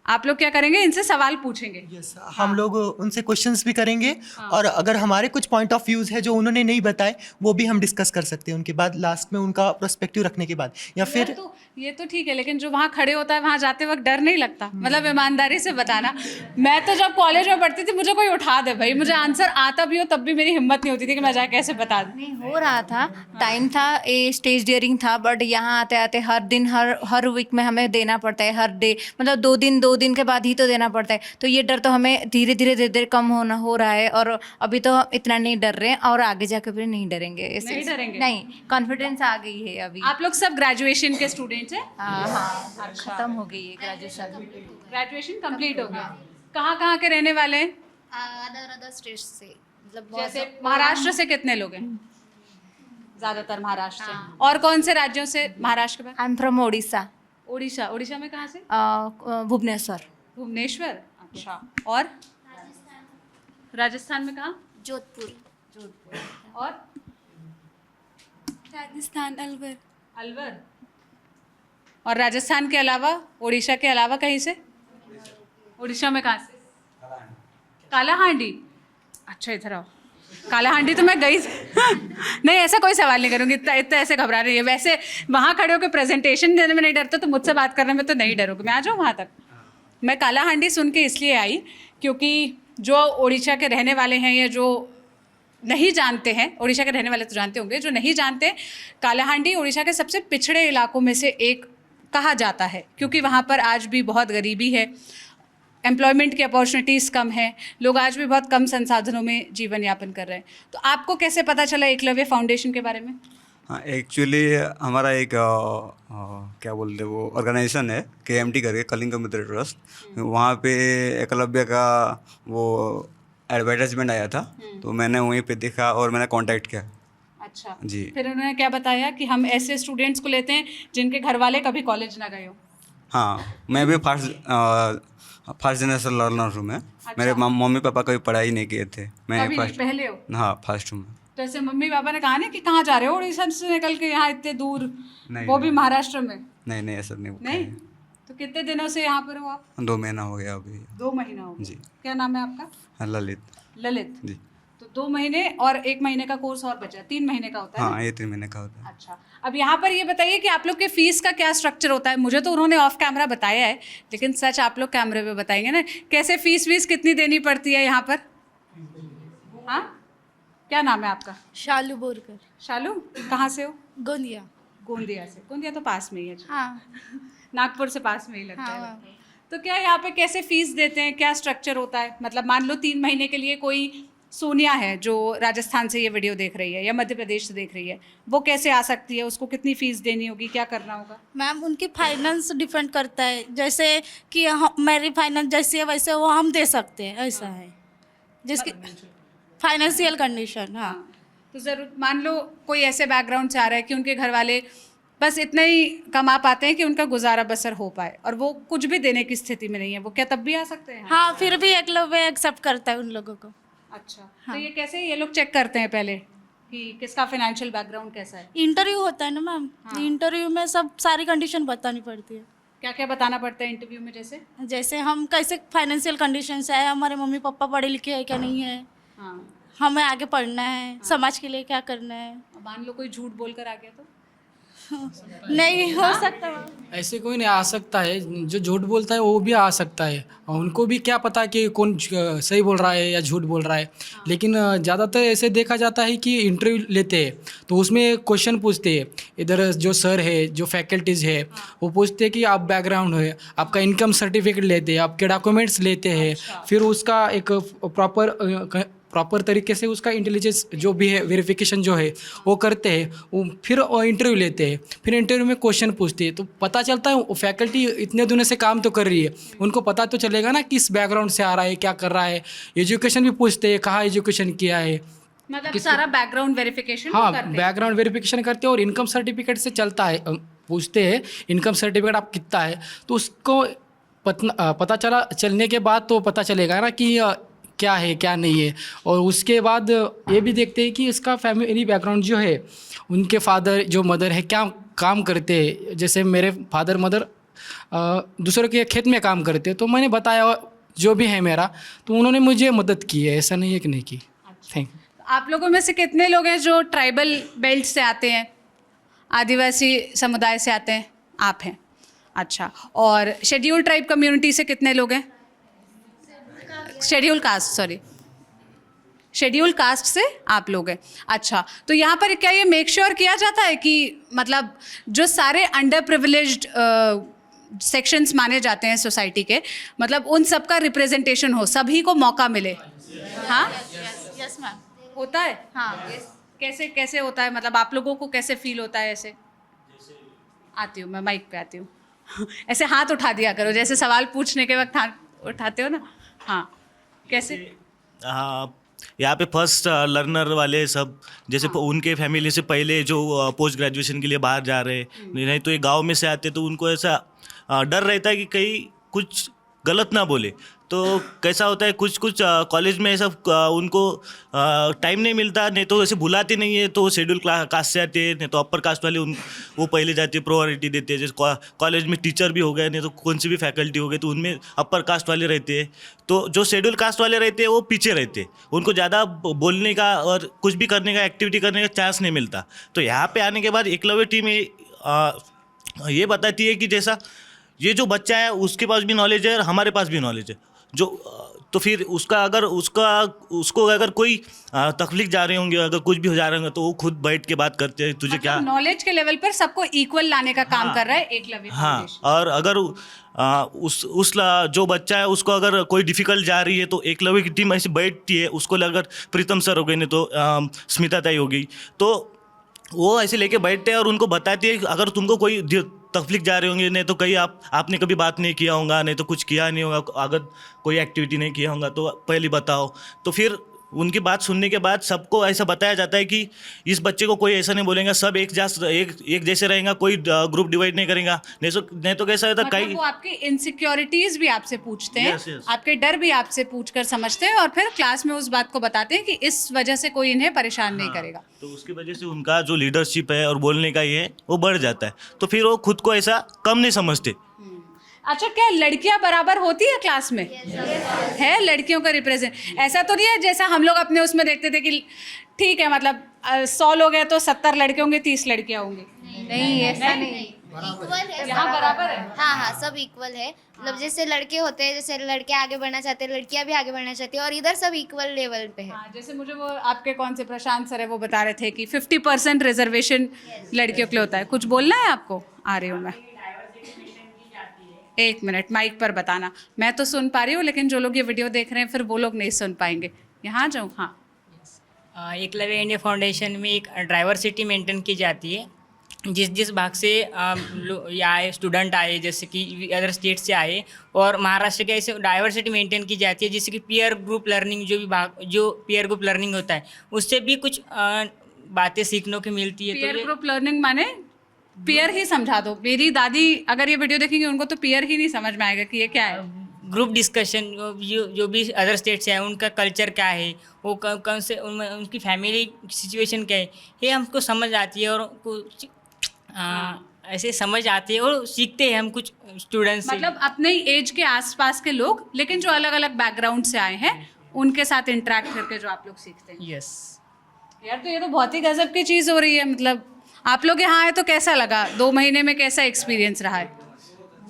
आप लोग क्या करेंगे, इनसे सवाल पूछेंगे? यस, हम लोग उनसे क्वेश्चंस भी करेंगे, और अगर हमारे कुछ पॉइंट ऑफ व्यूज़ है जो उन्होंने नहीं बताए वो भी हम डिस्कस कर सकते हैं उनके बाद, लास्ट में उनका पर्सपेक्टिव रखने के बाद। या फिर तो ये तो ठीक है, लेकिन जो वहाँ खड़े होता है वहाँ जाते वक्त डर नहीं लगता? मतलब ईमानदारी से बताना, मैं तो जब कॉलेज में पढ़ती थी मुझे कोई उठा दे भाई, मुझे आंसर आता भी हो तब भी मेरी हिम्मत नहीं होती थी कि मैं जाके कैसे बता दूँ। नहीं हो रहा था, टाइम था, ये स्टेज डेयरिंग था, बट यहाँ आते आते हर दिन हर वीक में हमें देना पड़ता है, हर डे मतलब 2 दिन के बाद ही तो देना पड़ता है। तो ये डर तो हमें धीरे धीरे कम हो रहा है, और अभी तो इतना नहीं डर रहे हैं, और आगे जाकर भी नहीं डरेंगे। नहीं डरेंगे? नहीं, कॉन्फिडेंस आ गई है अभी। आप लोग सब ग्रेजुएशन के स्टूडेंट्स हैं? हाँ, खत्म हो गई है ग्रेजुएशन कंप्लीट हो गया। कहाँ के रहने वाले हैं? अदर स्टेट से, मतलब बहुत जैसे महाराष्ट्र से कितने लोग हैं? ज्यादातर महाराष्ट्र से। और कौन से राज्यों से महाराष्ट्र के बाद? I am from Odisha. Orissa में कहाँ से? भुवनेश्वर। भुवनेश्वर, अच्छा। और राजस्थान में कहाँ? जोधपुर। जोधपुर। और राजस्थान अलवर। अलवर। और राजस्थान के अलावा, उड़ीसा के अलावा कहीं से? उड़ीसा में कहाँ से? कालाहांडी। अच्छा, इधर आओ। कालाहांडी तो मैं गई नहीं, ऐसा कोई सवाल नहीं करूँगी, इतना इतना ऐसे घबरा रही है। वैसे वहाँ खड़े होकर प्रेजेंटेशन देने में नहीं डरते तो मुझसे बात करने में तो नहीं डरोगे। मैं आ जाऊँ वहाँ तक? मैं कालाहांडी सुन के इसलिए आई क्योंकि जो उड़ीसा के रहने वाले हैं या जो नहीं जानते हैं, उड़ीसा के रहने वाले तो जानते होंगे, जो नहीं जानते, कालाहांडी उड़ीसा के सबसे पिछड़े इलाकों में से एक कहा जाता है क्योंकि वहाँ पर आज भी बहुत गरीबी है, एम्प्लॉयमेंट की अपॉर्चुनिटीज़ कम है, लोग आज भी बहुत कम संसाधनों में जीवन यापन कर रहे हैं। तो आपको कैसे पता चला एकलव्य फाउंडेशन के बारे में? हाँ, एक्चुअली हमारा एक क्या बोलते हैं वो ऑर्गेनाइजेशन है KMT करके, कलिंग मित्र ट्रस्ट, वहाँ पे एकलव्य का वो एडवर्टाइजमेंट आया था तो मैंने वहीं पे देखा और मैंने कांटेक्ट किया। अच्छा जी। फिर उन्होंने क्या बताया कि हम ऐसे स्टूडेंट्स को लेते हैं जिनके घर वाले कभी कॉलेज ना गए हो? हाँ, मैं भी फर्स्ट जनरेशन लर्नर हूँ मैं। मेरे मम्मी पापा कभी पढ़ाई नहीं किए थे, मैं कभी नहीं, पहले हो? हाँ, फर्स्ट हूँ। तो ऐसे मम्मी पापा ने कहा नहीं कि कहाँ जा रहे हो उड़ीसा से निकल के यहाँ इतने दूर, नहीं, वो भी महाराष्ट्र में? नहीं, ऐसा नहीं। नहीं? तो कितने दिनों से यहाँ पर हो आप? 2 महीना हो गया अभी। 2 महीना हो गया। जी। क्या नाम है आपका? हाँ, ललित। ललित जी। तो 2 महीने और 1 महीने का कोर्स और बचा, 3 महीने का होता है? हाँ, ये 3 महीने का होता है। अच्छा, अब यहाँ पर ये बताइए कि आप लोग के फीस का क्या स्ट्रक्चर होता है? मुझे तो उन्होंने ऑफ कैमरा बताया है, लेकिन सच आप लोग कैमरे पे बताएंगे ना, कैसे फीस वीस कितनी देनी पड़ती है यहाँ पर? हाँ, क्या नाम है आपका? शालू बोरकर। शालू, कहाँ से हो? गोंदिया। गोंदिया से। गोंदिया तो पास में ही है। हाँ। नागपुर से पास में ही लगता है। हाँ। तो क्या यहाँ पे कैसे फीस देते हैं, क्या स्ट्रक्चर होता है? मतलब मान लो 3 महीने के लिए कोई सोनिया है जो राजस्थान से ये वीडियो देख रही है या मध्य प्रदेश से देख रही है, वो कैसे आ सकती है? उसको कितनी फीस देनी होगी, क्या करना होगा? मैम, उनकी फाइनेंस डिपेंड करता है, जैसे कि मेरी फाइनेंस जैसी है वैसे वो हम दे सकते हैं, ऐसा है जिसकी फाइनेंशियल कंडीशन। हाँ। तो ज़रूर मान लो कोई ऐसे बैकग्राउंड से आ रहा है कि उनके घर वाले बस इतना ही कमा पाते हैं कि उनका गुजारा बसर हो पाए और वो कुछ भी देने की स्थिति में नहीं है, वो क्या तब भी आ सकते हैं? हाँ, फिर भी एकलव्य एक्सेप्ट करता है उन लोगों को। अच्छा। तो ये कैसे ये लोग चेक करते हैं पहले कि किसका फाइनेंशियल बैकग्राउंड कैसा है? इंटरव्यू होता है ना मैम, इंटरव्यू में सब सारी कंडीशन बतानी पड़ती है। क्या क्या बताना पड़ता है इंटरव्यू में? जैसे हम कैसे फाइनेंशियल कंडीशन से है, हमारे मम्मी पापा पढ़े लिखे हैं क्या नहीं है, हाँ, हमें आगे पढ़ना है, समाज के लिए क्या करना है। मान लो कोई झूठ बोल कर आ गया तो? नहीं हो सकता। ऐसे कोई नहीं आ सकता है, जो झूठ बोलता है वो भी आ सकता है, और उनको भी क्या पता कि कौन सही बोल रहा है या झूठ बोल रहा है। लेकिन ज़्यादातर ऐसे देखा जाता है कि इंटरव्यू लेते हैं तो उसमें क्वेश्चन पूछते हैं, इधर जो सर है, जो फैकल्टीज़ है, वो पूछते हैं कि आप बैकग्राउंड है, आपका इनकम सर्टिफिकेट लेते हैं, आपके डॉक्यूमेंट्स लेते हैं, फिर उसका एक प्रॉपर तरीके से उसका इंटेलिजेंस जो भी है, वेरिफिकेशन जो है वो करते हैं, वो फिर इंटरव्यू लेते हैं, फिर इंटरव्यू में क्वेश्चन पूछते हैं, तो पता चलता है फैकल्टी इतने दिनों से काम तो कर रही है, उनको पता तो चलेगा ना किस बैकग्राउंड से आ रहा है, क्या कर रहा है। एजुकेशन भी पूछते हैं, कहाँ एजुकेशन किया है, मतलब सारा बैकग्राउंड वेरिफिकेशन? हाँ, बैकग्राउंड वेरिफिकेशन करते हैं और इनकम सर्टिफिकेट से चलता है, पूछते हैं इनकम सर्टिफिकेट आप कितना है, तो उसको पता चलने के बाद तो पता चलेगा ना कि क्या है क्या नहीं है। और उसके बाद ये भी देखते हैं कि इसका फैमिली बैकग्राउंड जो है, उनके फादर जो मदर है क्या काम करते हैं। जैसे मेरे फादर मदर दूसरों के खेत में काम करते हैं, तो मैंने बताया जो भी है मेरा, तो उन्होंने मुझे मदद की है, ऐसा नहीं है कि नहीं की। Thank you. आप लोगों में से कितने लोग हैं जो ट्राइबल बेल्ट से आते हैं, आदिवासी समुदाय से आते हैं? आप हैं। अच्छा, और शेड्यूल ट्राइब कम्युनिटी से कितने लोग हैं? शेड्यूल कास्ट से आप लोग हैं। अच्छा, तो यहाँ पर क्या ये मेक श्योर किया जाता है कि मतलब जो सारे अंडर प्रिविलेज्ड सेक्शंस माने जाते हैं सोसाइटी के, मतलब उन सब का रिप्रेजेंटेशन हो, सभी को मौका मिले? हाँ, यस मैम, होता है। हाँ। कैसे कैसे होता है, मतलब आप लोगों को कैसे फील होता है? ऐसे आती हूँ मैं, माइक पे आती हूँ ऐसे हाथ उठा दिया करो, जैसे सवाल पूछने के वक्त हाथ उठाते हो ना। हाँ, कैसे? हाँ, यहाँ पे फर्स्ट लर्नर वाले सब, जैसे उनके फैमिली से पहले जो पोस्ट ग्रेजुएशन के लिए बाहर जा रहे हैं, नहीं तो ये गांव में से आते, तो उनको ऐसा डर रहता है कि कहीं कुछ गलत ना बोले। तो कैसा होता है कुछ कुछ कॉलेज में ऐसा उनको टाइम नहीं मिलता, नहीं तो ऐसे बुलाते नहीं है, तो शेड्यूल कास्ट से आते हैं, नहीं तो अपर कास्ट वाले वो पहले जाते हैं, प्रायोरिटी देते हैं। जैसे कॉलेज में टीचर भी हो गए, नहीं तो कौन सी भी फैकल्टी हो गई, तो उनमें अपर कास्ट वाले रहते हैं। तो जो शेड्यूल कास्ट वाले रहते हैं वो पीछे रहते हैं, उनको ज़्यादा बोलने का और कुछ भी करने का, एक्टिविटी करने का चांस नहीं मिलता। तो यहाँ पे आने के बाद एकलव्य टीम ये बताती है कि जैसा ये जो बच्चा है उसके पास भी नॉलेज है और हमारे पास भी नॉलेज है, जो तो फिर उसको अगर कोई तकलीफ जा रहे होंगे, अगर कुछ भी हो जा रहे होंगे, तो वो खुद बैठ के बात करते हैं, तुझे क्या नॉलेज के लेवल पर सबको इक्वल लाने का काम कर रहा है एकलव्य हाँ। फाउंडेशन। और अगर जो बच्चा है उसको अगर कोई डिफिकल्ट जा रही है, तो एकलव्य की टीम ऐसे बैठती है, उसको अगर प्रीतम सर हो गए, नहीं तो स्मिता ताई हो गई, तो वो ऐसे लेके बैठते हैं और उनको बताती है कि अगर तुमको कोई तकलीफ जा रहे होंगे, नहीं तो कहीं आपने कभी बात नहीं किया होगा, नहीं तो कुछ किया नहीं होगा, अगर कोई एक्टिविटी नहीं किया होगा तो पहले बताओ। तो फिर उनकी बात सुनने के बाद सबको ऐसा बताया जाता है कि इस बच्चे को कोई ऐसा नहीं बोलेगा, सब एक जैसे रहेगा, कोई ग्रुप डिवाइड नहीं करेगा, नहीं तो कैसा होता मतलब वो आपकी इनसिक्योरिटीज भी आपसे पूछते हैं, Yes, yes. आपके डर भी आपसे पूछकर समझते हैं और फिर क्लास में उस बात को बताते हैं कि इस वजह से कोई इन्हें परेशान नहीं करेगा। तो उसकी वजह से उनका जो लीडरशिप है और बोलने का ये है वो बढ़ जाता है, तो फिर वो खुद को ऐसा कम नहीं समझते। अच्छा, क्या लड़कियां बराबर होती है क्लास में? है लड़कियों का रिप्रेजेंट? ऐसा तो नहीं है जैसा हम लोग अपने उसमें देखते थे कि ठीक है, मतलब 100 लोग हैं तो 70 लड़के होंगे, 30 लड़कियां होंगी। नहीं, ऐसा नहीं। इक्वल है, यहाँ बराबर है। हाँ, सब इक्वल है। मतलब जैसे लड़के होते हैं, जैसे लड़के आगे बढ़ना चाहते हैं, लड़कियां भी आगे बढ़ना चाहती है, और इधर सब इक्वल लेवल पे है। हाँ, जैसे मुझे वो आपके कौन से प्रशांत सर है वो बता रहे थे कि 50% रिजर्वेशन लड़कियों के लिए होता है। कुछ बोलना है आपको? आ रही हूँ मैं, 1 मिनट माइक पर बताना। मैं तो सुन पा रही हूँ, लेकिन जो लोग ये वीडियो देख रहे हैं फिर वो लोग नहीं सुन पाएंगे। यहाँ जाऊँ? हाँ। एकलव्य इंडिया फाउंडेशन में एक डाइवर्सिटी मेंटेन की जाती है। जिस भाग से आए स्टूडेंट आए, जैसे कि अदर स्टेट से आए, और महाराष्ट्र के ऐसे डाइवर्सिटी मेंटेन की जाती है, जैसे कि पीयर ग्रुप लर्निंग, जो पीयर ग्रुप लर्निंग होता है उससे भी कुछ बातें सीखने को मिलती है। पीयर ग्रुप लर्निंग माने पीयर ही समझा दो। मेरी दादी अगर ये वीडियो देखेंगे उनको तो पीयर ही नहीं समझ में आएगा कि ये क्या है। ग्रुप डिस्कशन, जो भी अदर स्टेट से है उनका कल्चर क्या है, वो कौन से उनकी फैमिली सिचुएशन क्या है, ये हमको समझ आती है, और कुछ ऐसे समझ आती है और सीखते हैं हम कुछ स्टूडेंट्स। मतलब अपने एज के आसपास के लोग, लेकिन जो अलग अलग बैकग्राउंड से आए हैं उनके साथ इंटरेक्ट करके जो आप लोग सीखते हैं। यस यार, तो ये तो बहुत ही गजब की चीज़ हो रही है। मतलब आप लोग यहाँ आए तो कैसा लगा? 2 महीने में कैसा एक्सपीरियंस रहा है?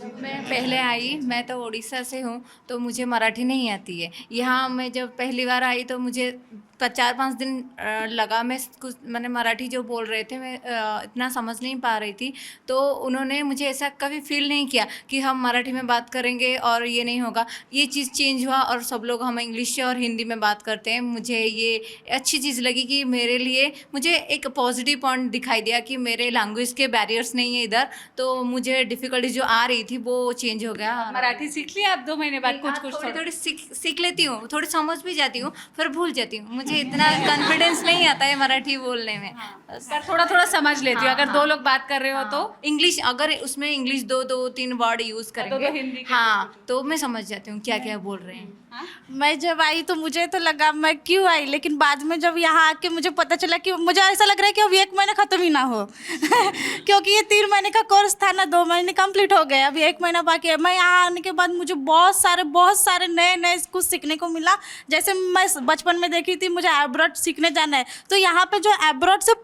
जब मैं पहले आई, मैं तो उड़ीसा से हूँ, तो मुझे मराठी नहीं आती है। यहाँ मैं जब पहली बार आई तो मुझे 4-5 दिन लगा। मैं कुछ मैंने मराठी जो बोल रहे थे मैं इतना समझ नहीं पा रही थी, तो उन्होंने मुझे ऐसा कभी फील नहीं किया कि हम मराठी में बात करेंगे और ये नहीं होगा। ये चीज़ चेंज हुआ और सब लोग हम इंग्लिश और हिंदी में बात करते हैं। मुझे ये अच्छी चीज़ लगी कि मेरे लिए मुझे एक पॉजिटिव पॉइंट दिखाई दिया कि मेरे लैंग्वेज के बैरियर्स नहीं है इधर, तो मुझे डिफ़िकल्टी जो आ रही थी वो चेंज हो गया। मराठी सीख लिया आप 2 महीने बाद? कुछ थोड़ी सीख लेती हूँ, थोड़ी समझ भी जाती हूँ, फिर भूल जाती हूँ। मुझे इतना कॉन्फिडेंस नहीं आता है मराठी बोलने में। पर थोड़ा समझ लेती हूँ। अगर 2 लोग बात कर रहे हो तो इंग्लिश, अगर उसमें इंग्लिश 2-3 वर्ड यूज़ करेंगे हिंदी हाँ, तो मैं समझ जाती हूँ क्या क्या बोल रहे हैं। मैं जब आई तो मुझे तो लगा मैं क्यों आई, लेकिन बाद में जब यहाँ आके मुझे पता चला कि मुझे ऐसा लग रहा है कि अब 1 महीना ख़त्म ही ना हो क्योंकि ये 3 महीने का कोर्स था ना, 2 महीने कंप्लीट हो गए, अभी 1 महीना बाकी है। मैं यहाँ आने के बाद मुझे बहुत सारे नए कुछ सीखने को मिला। जैसे मैं बचपन में देखी थी मुझे एब्रॉड सीखने जाना है, तो यहाँ पे जो एब्रॉड से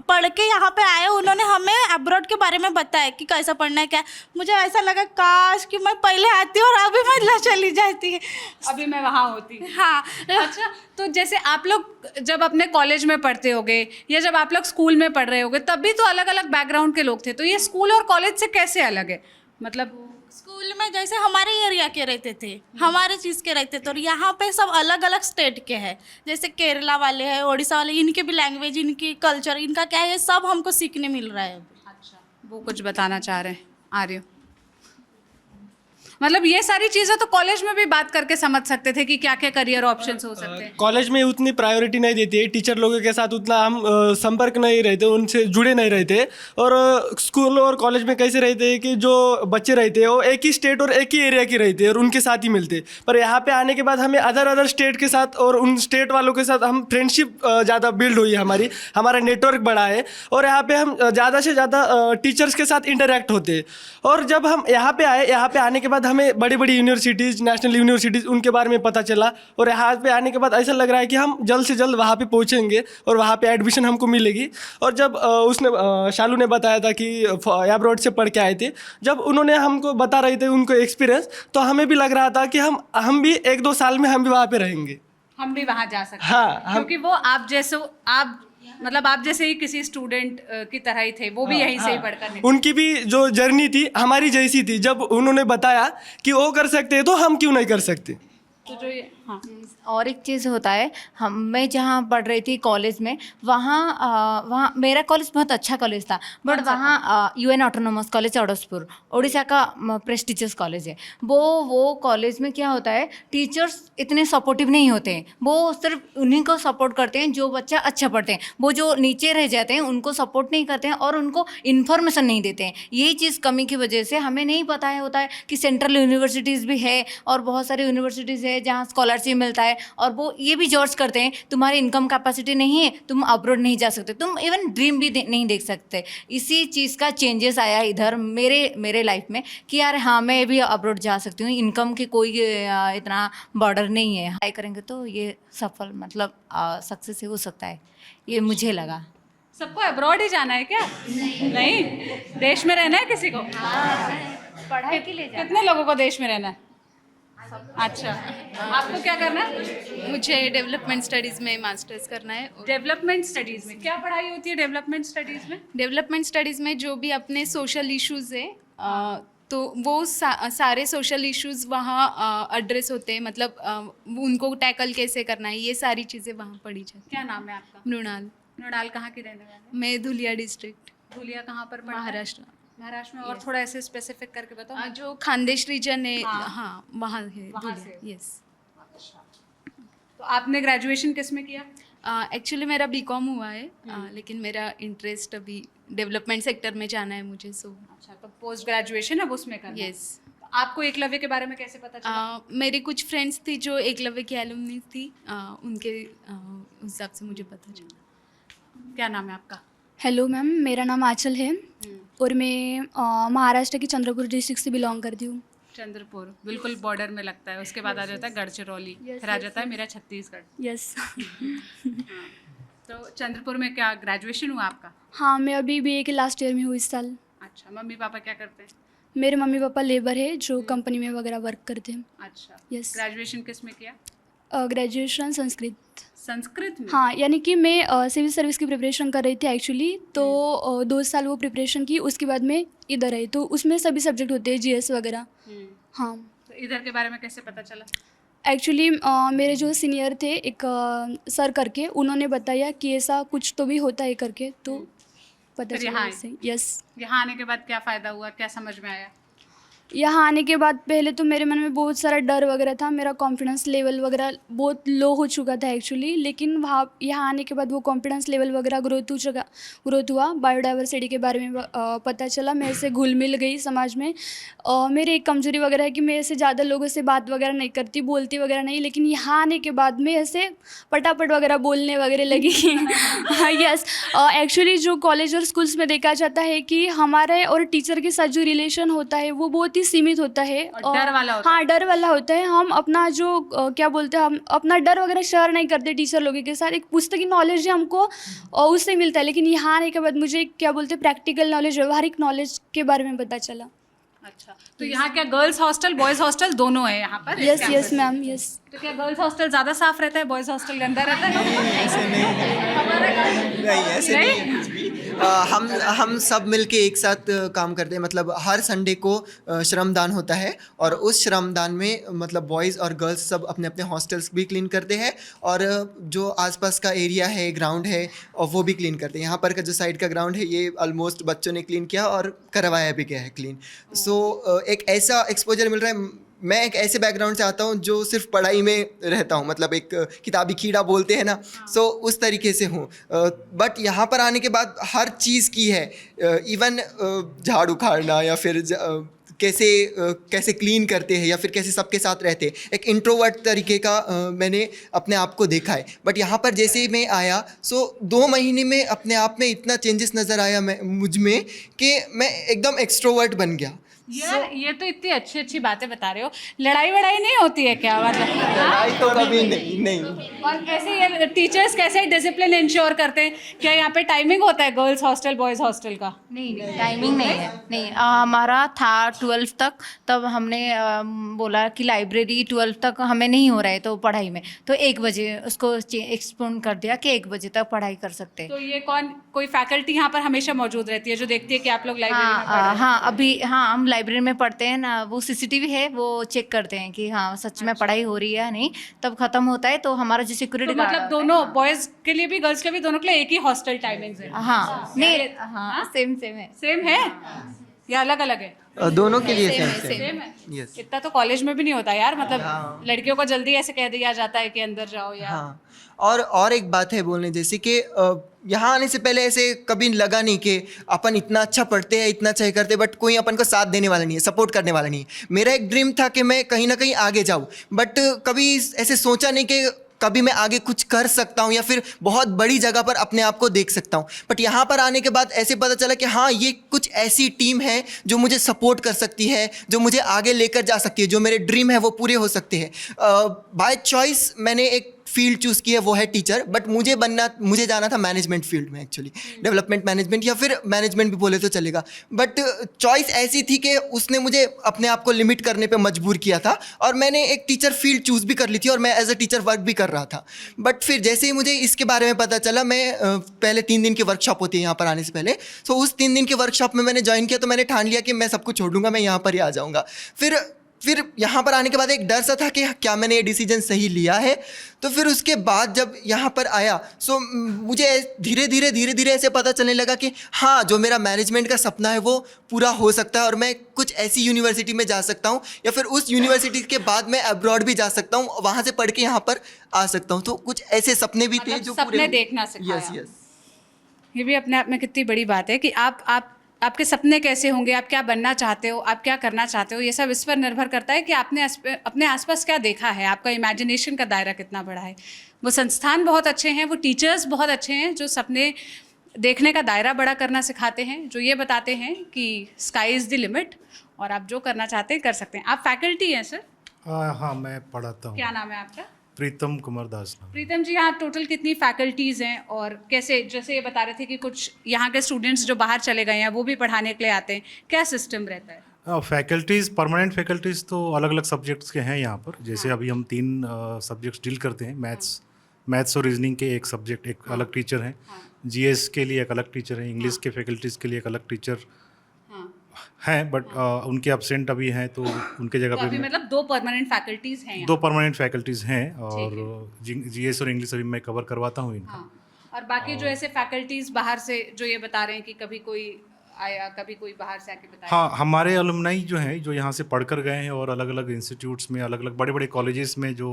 पढ़ के यहाँ पे आए, उन्होंने हमें एब्रॉड के बारे में बताया कि कैसा पढ़ना है क्या। मुझे ऐसा लगा काश कि मैं पहले आती और अभी मैं चली जाती, अभी मैं वहाँ होती। हाँ। अच्छा, तो जैसे आप लोग जब अपने कॉलेज में पढ़ते होगे या जब आप लोग स्कूल में पढ़ रहे होगे, तब भी तो अलग अलग बैकग्राउंड के लोग थे, तो ये स्कूल और कॉलेज से कैसे अलग है? मतलब स्कूल में जैसे हमारे एरिया के रहते थे, हमारे चीज़ के रहते थे, और यहाँ पे सब अलग अलग स्टेट के हैं। जैसे केरला वाले हैं, उड़ीसा वाले, इनके भी लैंग्वेज, इनकी कल्चर, इनका क्या है, सब हमको सीखने मिल रहा है। अच्छा, वो कुछ बताना चाह रहे हैं? आ रही हूँ। मतलब ये सारी चीज़ें तो कॉलेज में भी बात करके समझ सकते थे कि क्या क्या करियर ऑप्शंस हो सकते हैं। कॉलेज में उतनी प्रायोरिटी नहीं देती है, टीचर लोगों के साथ उतना हम संपर्क नहीं रहते, उनसे जुड़े नहीं रहते। और स्कूल और कॉलेज में कैसे रहते हैं कि जो बच्चे रहते हैं वो एक ही स्टेट और एक ही एरिया के रहते हैं और उनके साथ ही मिलते। पर यहाँ पे आने के बाद हमें अदर स्टेट के साथ और उन स्टेट वालों के साथ हम फ्रेंडशिप ज़्यादा बिल्ड हुई है, हमारा नेटवर्क बढ़ा है और यहाँ पे हम ज़्यादा से ज़्यादा टीचर्स के साथ इंटरेक्ट होते हैं। और जब हम यहाँ पे आए, यहाँ पे आने के बाद हमें बड़ी बड़ी यूनिवर्सिटीज़, नेशनल यूनिवर्सिटीज़, उनके बारे में पता चला। और यहाँ पे आने के बाद ऐसा लग रहा है कि हम जल्द से जल्द वहाँ पे पहुँचेंगे और वहाँ पे एडमिशन हमको मिलेगी। और जब शालू ने बताया था कि अब्रॉड से पढ़ के आए थे, जब उन्होंने हमको बता रहे थे उनको एक्सपीरियंस, तो हमें भी लग रहा था कि हम भी 1-2 साल में हम भी वहाँ पे रहेंगे, हम भी वहाँ जा सकते हैं। हाँ, क्योंकि वो आप जैसे ही किसी स्टूडेंट की तरह ही थे, वो भी यहीं से ही पढ़कर निकले। उनकी भी जो जर्नी थी हमारी जैसी थी। जब उन्होंने बताया कि वो कर सकते हैं तो हम क्यों नहीं कर सकते। तो जो ये हाँ और एक चीज़ होता है, मैं जहाँ पढ़ रही थी कॉलेज में, वहाँ मेरा कॉलेज बहुत अच्छा कॉलेज था, बट वहाँ UN ऑटोनोमस कॉलेज अड़सपुर उड़ीसा का प्रेस्टिजियस कॉलेज है। वो कॉलेज में क्या होता है, टीचर्स इतने सपोर्टिव नहीं होते हैं, वो सिर्फ उन्हीं को सपोर्ट करते हैं जो बच्चा अच्छा पढ़ते हैं। वो जो नीचे रह जाते हैं उनको सपोर्ट नहीं करते हैं और उनको इन्फॉर्मेशन नहीं देते हैं। यही चीज़ कमी की वजह से हमें नहीं पता होता है कि सेंट्रल यूनिवर्सिटीज़ भी है और बहुत सारी यूनिवर्सिटीज़ है जहाँ स्कॉलरशिप मिलता है, और वो ये भी जॉर्ज करते हैं तुम्हारी इनकम कैपेसिटी नहीं है, तुम अब्रॉड नहीं जा सकते, तुम इवन ड्रीम भी नहीं देख सकते। इसी चीज़ का चेंजेस आया इधर मेरे लाइफ में कि यार हाँ, मैं भी अब्रॉड जा सकती हूँ, इनकम की कोई इतना बॉर्डर नहीं है। ट्राई करेंगे तो ये सफल मतलब सक्सेस हो सकता है, ये मुझे लगा। सबको अब्रॉड ही जाना है क्या? नहीं, देश में रहना है किसी को? पढ़ाई के लिए कितने लोगों को देश में रहना है? अच्छा, आपको क्या करना है? मुझे डेवलपमेंट स्टडीज़ में मास्टर्स करना है। डेवलपमेंट स्टडीज़ में क्या पढ़ाई होती है? डेवलपमेंट स्टडीज़ में जो भी अपने सोशल इश्यूज़ है, तो वो सारे सोशल इश्यूज़ वहाँ एड्रेस होते हैं, मतलब उनको टैकल कैसे करना है, ये सारी चीज़ें वहाँ पढ़ी जाती। क्या नाम है आपका? मृणाल कहाँ की रहने वाले? मैं धुलिया डिस्ट्रिक्ट, धुलिया कहाँ पर? महाराष्ट्र में। और थोड़ा ऐसे स्पेसिफिक करके बताओ। जो खानदेश रीजन है, हाँ। हाँ वहाँ है वहाँ से। धुलिया। यस। तो आपने ग्रेजुएशन किस में किया? एक्चुअली मेरा बीकॉम हुआ है, लेकिन मेरा इंटरेस्ट अभी डेवलपमेंट सेक्टर में जाना है मुझे। अच्छा, तो पोस्ट ग्रेजुएशन अब उसमें करना है। यस। आपको एकलव्य के बारे में कैसे पता चला? मेरी कुछ फ्रेंड्स थी जो एकलव्य की एलुमनी थी, उनके हिसाब से मुझे पता चला। क्या नाम है आपका? हेलो मैम, मेरा नाम आंचल है और मैं महाराष्ट्र की चंद्रपुर डिस्ट्रिक्ट से बिलोंग करती हूँ। चंद्रपुर बिल्कुल बॉर्डर में लगता है, उसके बाद आ जाता है गढ़चिरौली, फिर आ जाता है मेरा छत्तीसगढ़। यस। तो चंद्रपुर में क्या ग्रेजुएशन हुआ आपका? हाँ, मैं अभी BA के लास्ट ईयर में हूँ इस साल। अच्छा, मम्मी पापा क्या करते हैं? मेरे मम्मी पापा लेबर है जो कंपनी में वगैरह वर्क करते हैं। अच्छा, यस। ग्रेजुएशन किस में किया? ग्रेजुएशन संस्कृत में? हाँ, यानी कि मैं सिविल सर्विस की प्रिपरेशन कर रही थी एक्चुअली, तो 2 साल वो प्रिपरेशन की, उसके बाद मैं इधर आई, तो उसमें सभी सब्जेक्ट होते हैं, GS वगैरह। हाँ, तो इधर के बारे में कैसे पता चला? एक्चुअली मेरे जो सीनियर थे एक सर करके, उन्होंने बताया कि ऐसा कुछ तो भी होता है करके, तो पता चला इससे। यस। यहाँ आने के बाद क्या फ़ायदा हुआ, क्या समझ में आया? यहाँ आने के बाद पहले तो मेरे मन में बहुत सारा डर वगैरह था, मेरा कॉन्फिडेंस लेवल वगैरह बहुत लो हो चुका था एक्चुअली, लेकिन यहाँ आने के बाद वो कॉन्फिडेंस लेवल वगैरह ग्रोथ हुआ। बायोडाइवर्सिटी के बारे में पता चला, मैं ऐसे घुल मिल गई समाज में। मेरी एक कमजोरी वगैरह है कि मैं ऐसे ज़्यादा लोगों से बात वगैरह नहीं करती, बोलती वगैरह नहीं, लेकिन यहाँ आने के बाद मैं ऐसे पटापट वगैरह बोलने वगैरह लगी। यस। एक्चुअली जो कॉलेज और स्कूल्स में देखा जाता है कि हमारे और टीचर के साथ जो रिलेशन होता है वो बहुत ही सीमित होता है, डर वाला होता हाँ, डर वाला होता है। हम अपना जो क्या बोलते हैं, हम अपना डर वगैरह शेयर नहीं करते टीचर लोगों के साथ। एक पुस्तकी नॉलेज है हमको उससे मिलता है, लेकिन यहाँ आने के बाद मुझे क्या बोलते हैं प्रैक्टिकल नॉलेज, व्यवहारिक नॉलेज के बारे में पता चला। अच्छा, तो यहाँ क्या गर्ल्स हॉस्टल बॉयज़ हॉस्टल दोनों है यहाँ पर? Yes ma'am, yes. तो क्या गर्ल्स हॉस्टल ज़्यादा साफ रहता है, बॉयज़ हॉस्टल गंदा रहता है? ऐसे नहीं, ऐसे नहीं। हम सब मिलके एक साथ काम करते हैं, मतलब हर संडे को श्रमदान होता है और उस श्रमदान में मतलब बॉयज़ और गर्ल्स सब अपने अपने हॉस्टल्स भी क्लीन करते हैं और जो आसपास का एरिया है, ग्राउंड है, और वो भी क्लीन करते हैं। यहाँ पर का जो साइड का ग्राउंड है ये ऑलमोस्ट बच्चों ने क्लीन किया और करवाया भी गया है क्लीन। सो एक ऐसा एक्सपोजर मिल रहा है। मैं एक ऐसे बैकग्राउंड से आता हूँ जो सिर्फ पढ़ाई में रहता हूँ, मतलब एक किताबी कीड़ा बोलते हैं ना, सो उस तरीके से हूँ। बट यहाँ पर आने के बाद हर चीज़ की है, इवन झाड़ू उखाड़ना या फिर कैसे क्लीन करते हैं या फिर कैसे सबके साथ रहते हैं, एक इंट्रोवर्ट तरीके का मैंने अपने आप को देखा है। बट यहाँ पर जैसे ही मैं आया, सो 2 महीने में अपने आप में इतना चेंजेस नज़र आया मुझ में कि मैं एकदम एक्सट्रोवर्ट बन गया। यार ये तो इतनी अच्छी अच्छी बातें बता रहे हो, लड़ाई वड़ाई नहीं होती है क्या? मतलब लड़ाई तो कभी नहीं। और कैसे ये टीचर्स कैसे डिसिप्लिन इंश्योर करते हैं? क्या यहाँ पे टाइमिंग होता है गर्ल्स हॉस्टल बॉयज़ हॉस्टल का? नहीं टाइमिंग नहीं है। नहीं हमारा था 12 तक, तब हमने बोला कि लाइब्रेरी 12 तक हमें नहीं हो रहा है तो पढ़ाई में, तो 1 बजे उसको एक्सपोंड कर दिया कि 1 बजे तक पढ़ाई कर सकते हैं। तो ये कोई फैकल्टी यहाँ पर हमेशा मौजूद रहती है जो देखती है कि आप लोग लाइब्रेरी में पढ़ रहे हैं? हाँ अभी हम लाइब्रेरी में पढ़ते हैं ना, वो CCTV है, वो चेक करते हैं कि हाँ सच में पढ़ाई हो रही है या नहीं। तब खत्म होता है तो हमारा जो सिक्योरिटी तो मतलब दोनों बॉयज़ के लिए भी गर्ल्स के भी दोनों के लिए एक ही हॉस्टल टाइमिंग्स है? हाँ नहीं हाँ सेम है। सेम है या अलग अलग है? दोनों के लिए सेम है। यस। इतना तो कॉलेज में भी नहीं होता यार, मतलब लड़कियों को जल्दी ऐसे कह दिया जाता है कि अंदर जाओ या हाँ। और एक बात है बोलने जैसे कि यहाँ आने से पहले ऐसे कभी लगा नहीं कि अपन इतना अच्छा पढ़ते हैं, इतना अच्छा करते हैं, बट कोई अपन को साथ देने वाला नहीं है, सपोर्ट करने वाला नहीं है। मेरा एक ड्रीम था कि मैं कहीं ना कहीं आगे जाऊँ, बट कभी ऐसे सोचा नहीं कि कभी मैं आगे कुछ कर सकता हूँ या फिर बहुत बड़ी जगह पर अपने आप को देख सकता हूँ। बट यहाँ पर आने के बाद ऐसे पता चला कि हाँ ये कुछ ऐसी टीम है जो मुझे सपोर्ट कर सकती है, जो मुझे आगे लेकर जा सकती है, जो मेरे ड्रीम है वो पूरे हो सकते हैं। बाय चॉइस मैंने एक फील्ड चूज़ की है, वो है टीचर, बट मुझे जाना था मैनेजमेंट फील्ड में, एक्चुअली डेवलपमेंट मैनेजमेंट या फिर मैनेजमेंट भी बोले तो चलेगा। बट चॉइस ऐसी थी कि उसने मुझे अपने आप को लिमिट करने पे मजबूर किया था और मैंने एक टीचर फील्ड चूज़ भी कर ली थी और मैं एज अ टीचर वर्क भी कर रहा था। बट फिर जैसे ही मुझे इसके बारे में पता चला, मैं पहले 3 दिन की वर्कशॉप होती है यहाँ पर आने से पहले, सो उस 3 दिन की वर्कशॉप में मैंने ज्वाइन किया, तो मैंने ठान लिया कि मैं सब कुछ छोड़ दूंगा, मैं यहाँ पर ही आ जाऊँगा। फिर यहाँ पर आने के बाद एक डर सा था कि क्या मैंने ये डिसीजन सही लिया है। तो फिर उसके बाद जब यहाँ पर आया, सो मुझे धीरे धीरे ऐसे पता चलने लगा कि हाँ जो मेरा मैनेजमेंट का सपना है वो पूरा हो सकता है और मैं कुछ ऐसी यूनिवर्सिटी में जा सकता हूँ या फिर उस यूनिवर्सिटी के बाद मैं अब्रॉड भी जा सकता हूँ, वहाँ से पढ़ के यहाँ पर आ सकता हूँ। तो कुछ ऐसे सपने भी थे जो सपने देखना सिखाया। यस। ये भी अपने आप में कितनी बड़ी बात है कि आपके सपने कैसे होंगे, आप क्या बनना चाहते हो, आप क्या करना चाहते हो, ये सब इस पर निर्भर करता है कि आपने अपने आसपास क्या देखा है, आपका इमेजिनेशन का दायरा कितना बड़ा है। वो संस्थान बहुत अच्छे हैं, वो टीचर्स बहुत अच्छे हैं जो सपने देखने का दायरा बड़ा करना सिखाते हैं, जो ये बताते हैं कि स्काई इज़ द लिमिट और आप जो करना चाहते हैं कर सकते हैं। आप फैकल्टी हैं सर? हाँ मैं पढ़ाता हूँ। क्या नाम है आपका? प्रीतम कुमार दास नाम। प्रीतम जी, यहाँ टोटल कितनी फैकल्टीज़ हैं और कैसे, जैसे ये बता रहे थे कि कुछ यहाँ के स्टूडेंट्स जो बाहर चले गए हैं वो भी पढ़ाने के लिए आते हैं, क्या सिस्टम रहता है? फैकल्टीज़, परमानेंट फैकल्टीज़ तो अलग अलग सब्जेक्ट्स के हैं यहाँ पर। जैसे अभी हम 3 सब्जेक्ट्स डील करते हैं, मैथ्स और रीजनिंग के एक सब्जेक्ट, एक अलग टीचर हैं, GS के लिए एक अलग टीचर है, इंग्लिश के फैकल्टीज़ के लिए एक अलग टीचर हैं, बट उनके एब्सेंट अभी हैं तो उनके जगह पे मतलब 2 परमानेंट फैकल्टीज़ हैं यहाँ? 2 परमानेंट फैकल्टीज़ हैं और GS और इंग्लिश अभी मैं कवर करवाता हूँ इनका। और बाकी जो ऐसे फैकल्टीज़ बाहर से जो ये बता रहे हैं कि कभी कोई आया, कभी कोई बाहर से आके बताया? हाँ, हमारे अलुमनाई जो हैं, जो यहाँ से पढ़ कर गए हैं और अलग अलग इंस्टीट्यूट्स में, अलग अलग बड़े बड़े कॉलेजेस में जो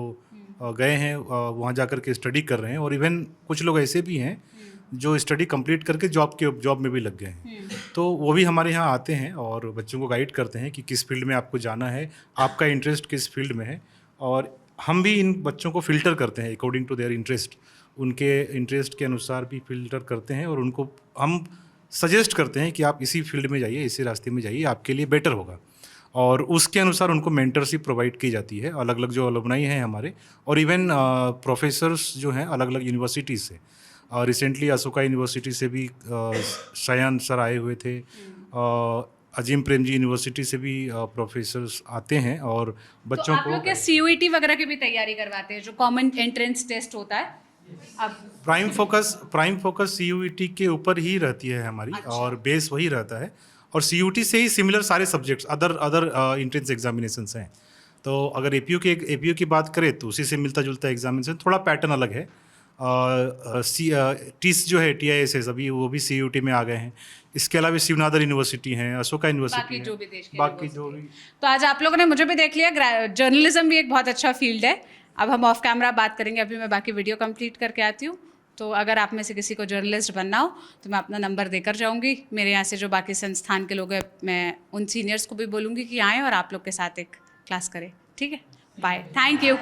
गए हैं, वहाँ जाकर के स्टडी कर रहे हैं। और इवन कुछ लोग ऐसे भी हैं जो स्टडी कंप्लीट करके जॉब में भी लग गए हैं, तो वो भी हमारे यहाँ आते हैं और बच्चों को गाइड करते हैं कि किस फील्ड में आपको जाना है, आपका इंटरेस्ट किस फील्ड में है। और हम भी इन बच्चों को फ़िल्टर करते हैं अकॉर्डिंग टू देयर इंटरेस्ट, उनके इंटरेस्ट के अनुसार भी फ़िल्टर करते हैं और उनको हम सजेस्ट करते हैं कि आप इसी फील्ड में जाइए, इसी रास्ते में जाइए, आपके लिए बेटर होगा। और उसके अनुसार उनको मेंटरशिप प्रोवाइड की जाती है, अलग अलग जो अलुमनाई हैं हमारे, और इवन प्रोफेसर्स जो हैं अलग अलग यूनिवर्सिटीज़ से। रिसेंटली अशोका यूनिवर्सिटी से भी शयान सर आए हुए थे, अजीम प्रेम जी यूनिवर्सिटी से भी प्रोफेसर्स आते हैं और बच्चों को। आप लोग क्या CUET वगैरह की भी तैयारी करवाते हैं, जो कॉमन एंट्रेंस टेस्ट होता है? अब प्राइम फोकस CUET के ऊपर ही रहती है हमारी, और बेस वही रहता है, और CUT से ही सिमिलर सारे सब्जेक्ट्स अदर एंट्रेंस एग्जामिनेशंस हैं। तो अगर APU की बात करें तो उसी से मिलता जुलता एग्जामिनेशन, थोड़ा पैटर्न अलग है। टीस जो है TISS अभी वो भी CUT में आ गए हैं। इसके अलावा शिवनाथर यूनिवर्सिटी हैं, अशोका यूनिवर्सिटी बाकी है, जो भी देश के बाकी जो भी। तो आज आप लोगों ने मुझे भी देख लिया, जर्नलिज्म भी एक बहुत अच्छा फील्ड है। अब हम ऑफ कैमरा बात करेंगे, अभी मैं बाकी वीडियो कंप्लीट करके आती हूँ। तो अगर आप में से किसी को जर्नलिस्ट बनना हो तो मैं अपना नंबर देकर जाऊँगी। मेरे यहाँ से जो बाकी संस्थान के लोग हैं, मैं उन सीनियर्स को भी बोलूँगी कि आएँ और आप लोग के साथ एक क्लास करें। ठीक है, बाय, थैंक यू।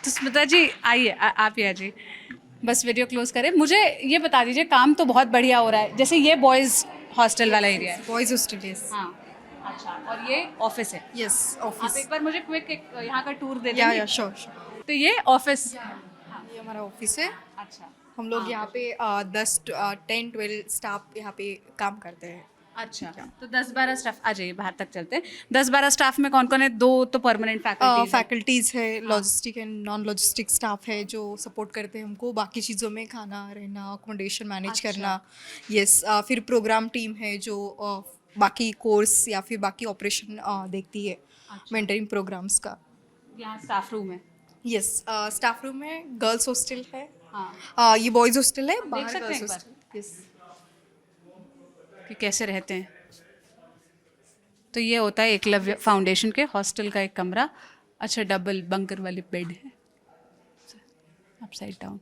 तो स्मिता जी आइए, आप ही आ जी, बस वीडियो क्लोज करें। मुझे ये बता दीजिए, काम तो बहुत बढ़िया हो रहा है, जैसे ये बॉयज़ हॉस्टल वाला एरिया है। Boys hostel, yes. हाँ, अच्छा, और ये ऑफिस है। यस, आप ऑफिस। एक बार मुझे क्विक एक यहाँ का टूर दे या देंगे? श्योर। तो ये ऑफिस, ये हमारा ऑफिस है। अच्छा, हम लोग यहाँ पे 10-12 स्टाफ यहाँ पे काम करते हैं। अच्छा, तो 10-12 स्टाफ। आ जाइए, बाहर तक चलते हैं। 10-12 स्टाफ में कौन कौन है? 2 तो परमानेंट फैकल्टीज़ है, logistic and non logistic staff है जो सपोर्ट करते हैं हमको बाकी चीज़ों में, खाना, रहना, अकोमोडेशन मैनेज करना। यस, फिर प्रोग्राम टीम है जो बाकी कोर्स या फिर बाकी ऑपरेशन देखती है, मेंटरिंग प्रोग्राम्स का। यहाँ स्टाफ रूम है। यस, स्टाफ रूम है, गर्ल्स हॉस्टल है। हाँ, ये बॉयज़ हॉस्टल है, देख बाहर सकते हैं गर्ल्स एक बार? हॉस्टल। यस, कि कैसे रहते हैं। तो ये होता है एकलव्य फाउंडेशन के हॉस्टल का एक कमरा। अच्छा, डबल बंकर वाली बेड है, अपसाइड डाउन।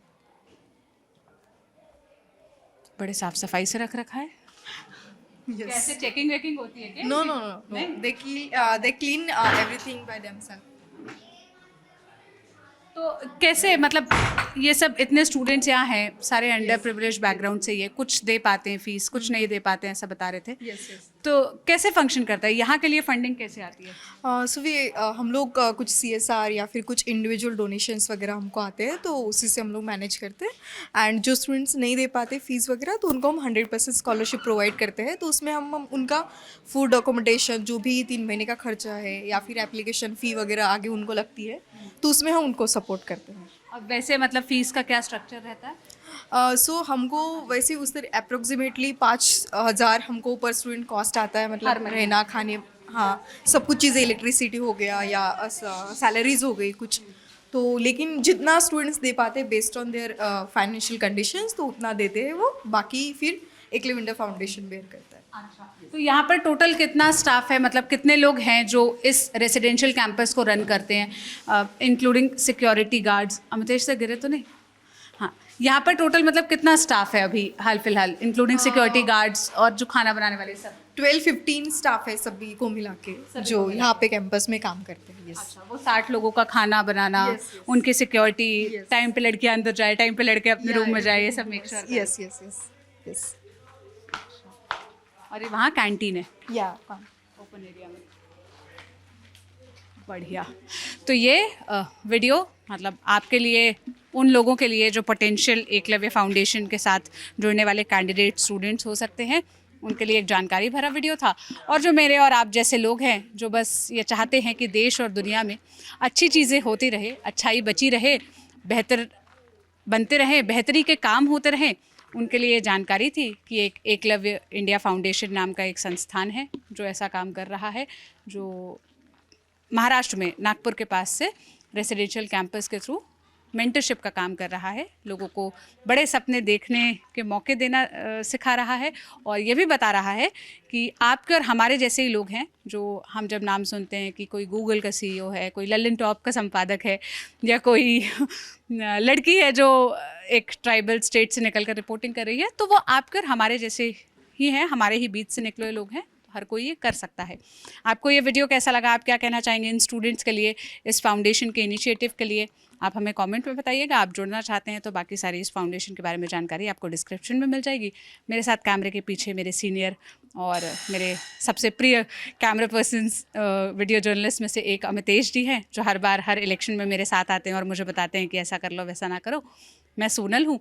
बड़े साफ सफाई से रख रखा है। कैसे चेकिंग वेकिंग होती है क्या? No. They clean everything by themselves. तो कैसे, मतलब ये सब इतने स्टूडेंट्स यहाँ हैं, सारे अंडर प्रिविलेज बैकग्राउंड से, ये कुछ दे पाते हैं फीस, कुछ नहीं दे पाते हैं, ऐसा बता रहे थे। Yes. तो कैसे फंक्शन करता है यहाँ के लिए? फंडिंग कैसे आती है? सो हम लोग कुछ CSR या फिर कुछ इंडिविजुअल डोनेशंस वगैरह हमको आते हैं, तो उसी से हम लोग मैनेज करते हैं। एंड जो स्टूडेंट्स नहीं दे पाते फीस वगैरह, तो उनको हम 100% स्कॉलरशिप प्रोवाइड करते हैं। तो उसमें हम उनका फूड, अकोमोडेशन, जो भी 3 महीने का खर्चा है या फिर एप्लीकेशन फ़ी वगैरह आगे उनको लगती है, तो उसमें हम उनको सपोर्ट करते हैं। अब वैसे मतलब फीस का क्या स्ट्रक्चर रहता है? सो हमको वैसे उस तरह अप्रोक्सीमेटली 5,000 हमको पर स्टूडेंट कॉस्ट आता है, मतलब रहना, खाने, हाँ, सब कुछ चीज़ें, इलेक्ट्रिसिटी हो गया या सैलरीज हो गई कुछ। तो लेकिन जितना स्टूडेंट्स दे पाते हैं based on their financial conditions, तो उतना देते हैं वो, बाकी फिर एकलव्य इंडिया फाउंडेशन बेयर करता है। अच्छा, तो यहाँ पर टोटल कितना स्टाफ है, मतलब कितने लोग हैं जो इस रेसिडेंशियल कैंपस को रन करते हैं, इंक्लूडिंग सिक्योरिटी गार्ड्स? अमितेश से गिरे तो नहीं? हाँ, यहाँ पर टोटल मतलब कितना स्टाफ है अभी हाल फिलहाल, इंक्लूडिंग सिक्योरिटी गार्ड्स और जो खाना बनाने वाले सब? 12-15 स्टाफ है सभी को मिला के जो यहाँ पे कैंपस में काम करते हैं। यस, अच्छा, वो 60 लोगों का खाना बनाना, उनकी सिक्योरिटी, टाइम पे लड़के अंदर जाए, टाइम पे लड़के अपने रूम में जाए, ये सब make sure. Yes yes yes yes. और ये वहाँ कैंटीन है या ओपन एरिया में। बढ़िया। तो ये वीडियो मतलब आपके लिए, उन लोगों के लिए जो पोटेंशियल एकलव्य फाउंडेशन के साथ जुड़ने वाले कैंडिडेट स्टूडेंट्स हो सकते हैं, उनके लिए एक जानकारी भरा वीडियो था। और जो मेरे और आप जैसे लोग हैं जो बस ये चाहते हैं कि देश और दुनिया में अच्छी चीज़ें होती रहे, अच्छाई बची रहे, बेहतर बनते रहें, बेहतरी के काम होते रहें, उनके लिए जानकारी थी कि एक एकलव्य इंडिया फाउंडेशन नाम का एक संस्थान है जो ऐसा काम कर रहा है, जो महाराष्ट्र में नागपुर के पास से रेसिडेंशियल कैंपस के थ्रू मेंटरशिप का काम कर रहा है, लोगों को बड़े सपने देखने के मौके देना सिखा रहा है। और ये भी बता रहा है कि आपके और हमारे जैसे ही लोग हैं, जो हम जब नाम सुनते हैं कि कोई गूगल का CEO है, कोई लल्लन टॉप का संपादक है, या कोई लड़की है जो एक ट्राइबल स्टेट से निकल कर रिपोर्टिंग कर रही है, तो वो आपके और हमारे जैसे ही हैं, हमारे ही बीच से निकले लोग हैं। हर कोई ये कर सकता है। आपको ये वीडियो कैसा लगा? आप क्या कहना चाहेंगे इन स्टूडेंट्स के लिए, इस फाउंडेशन के इनिशिएटिव के लिए? आप हमें कमेंट में बताइएगा। आप जुड़ना चाहते हैं तो बाकी सारी इस फाउंडेशन के बारे में जानकारी आपको डिस्क्रिप्शन में मिल जाएगी। मेरे साथ कैमरे के पीछे मेरे सीनियर और मेरे सबसे प्रिय कैमरा पर्सन्स, वीडियो जर्नलिस्ट में से एक अमितेश जी हैं, जो हर बार हर इलेक्शन में मेरे साथ आते हैं और मुझे बताते हैं कि ऐसा कर लो, वैसा ना करो। मैं सोनल हूँ।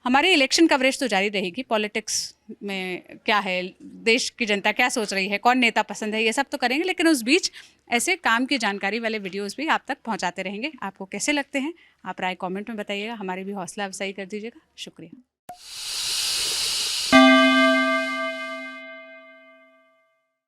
हमारी इलेक्शन कवरेज तो जारी रहेगी। पॉलिटिक्स में क्या है, देश की जनता क्या सोच रही है, कौन नेता पसंद है, ये सब तो करेंगे, लेकिन उस बीच ऐसे काम की जानकारी वाले वीडियोस भी आप तक पहुंचाते रहेंगे। आपको कैसे लगते हैं आप राय कमेंट में बताइएगा, हमारी भी हौसला अफजाई कर दीजिएगा। शुक्रिया।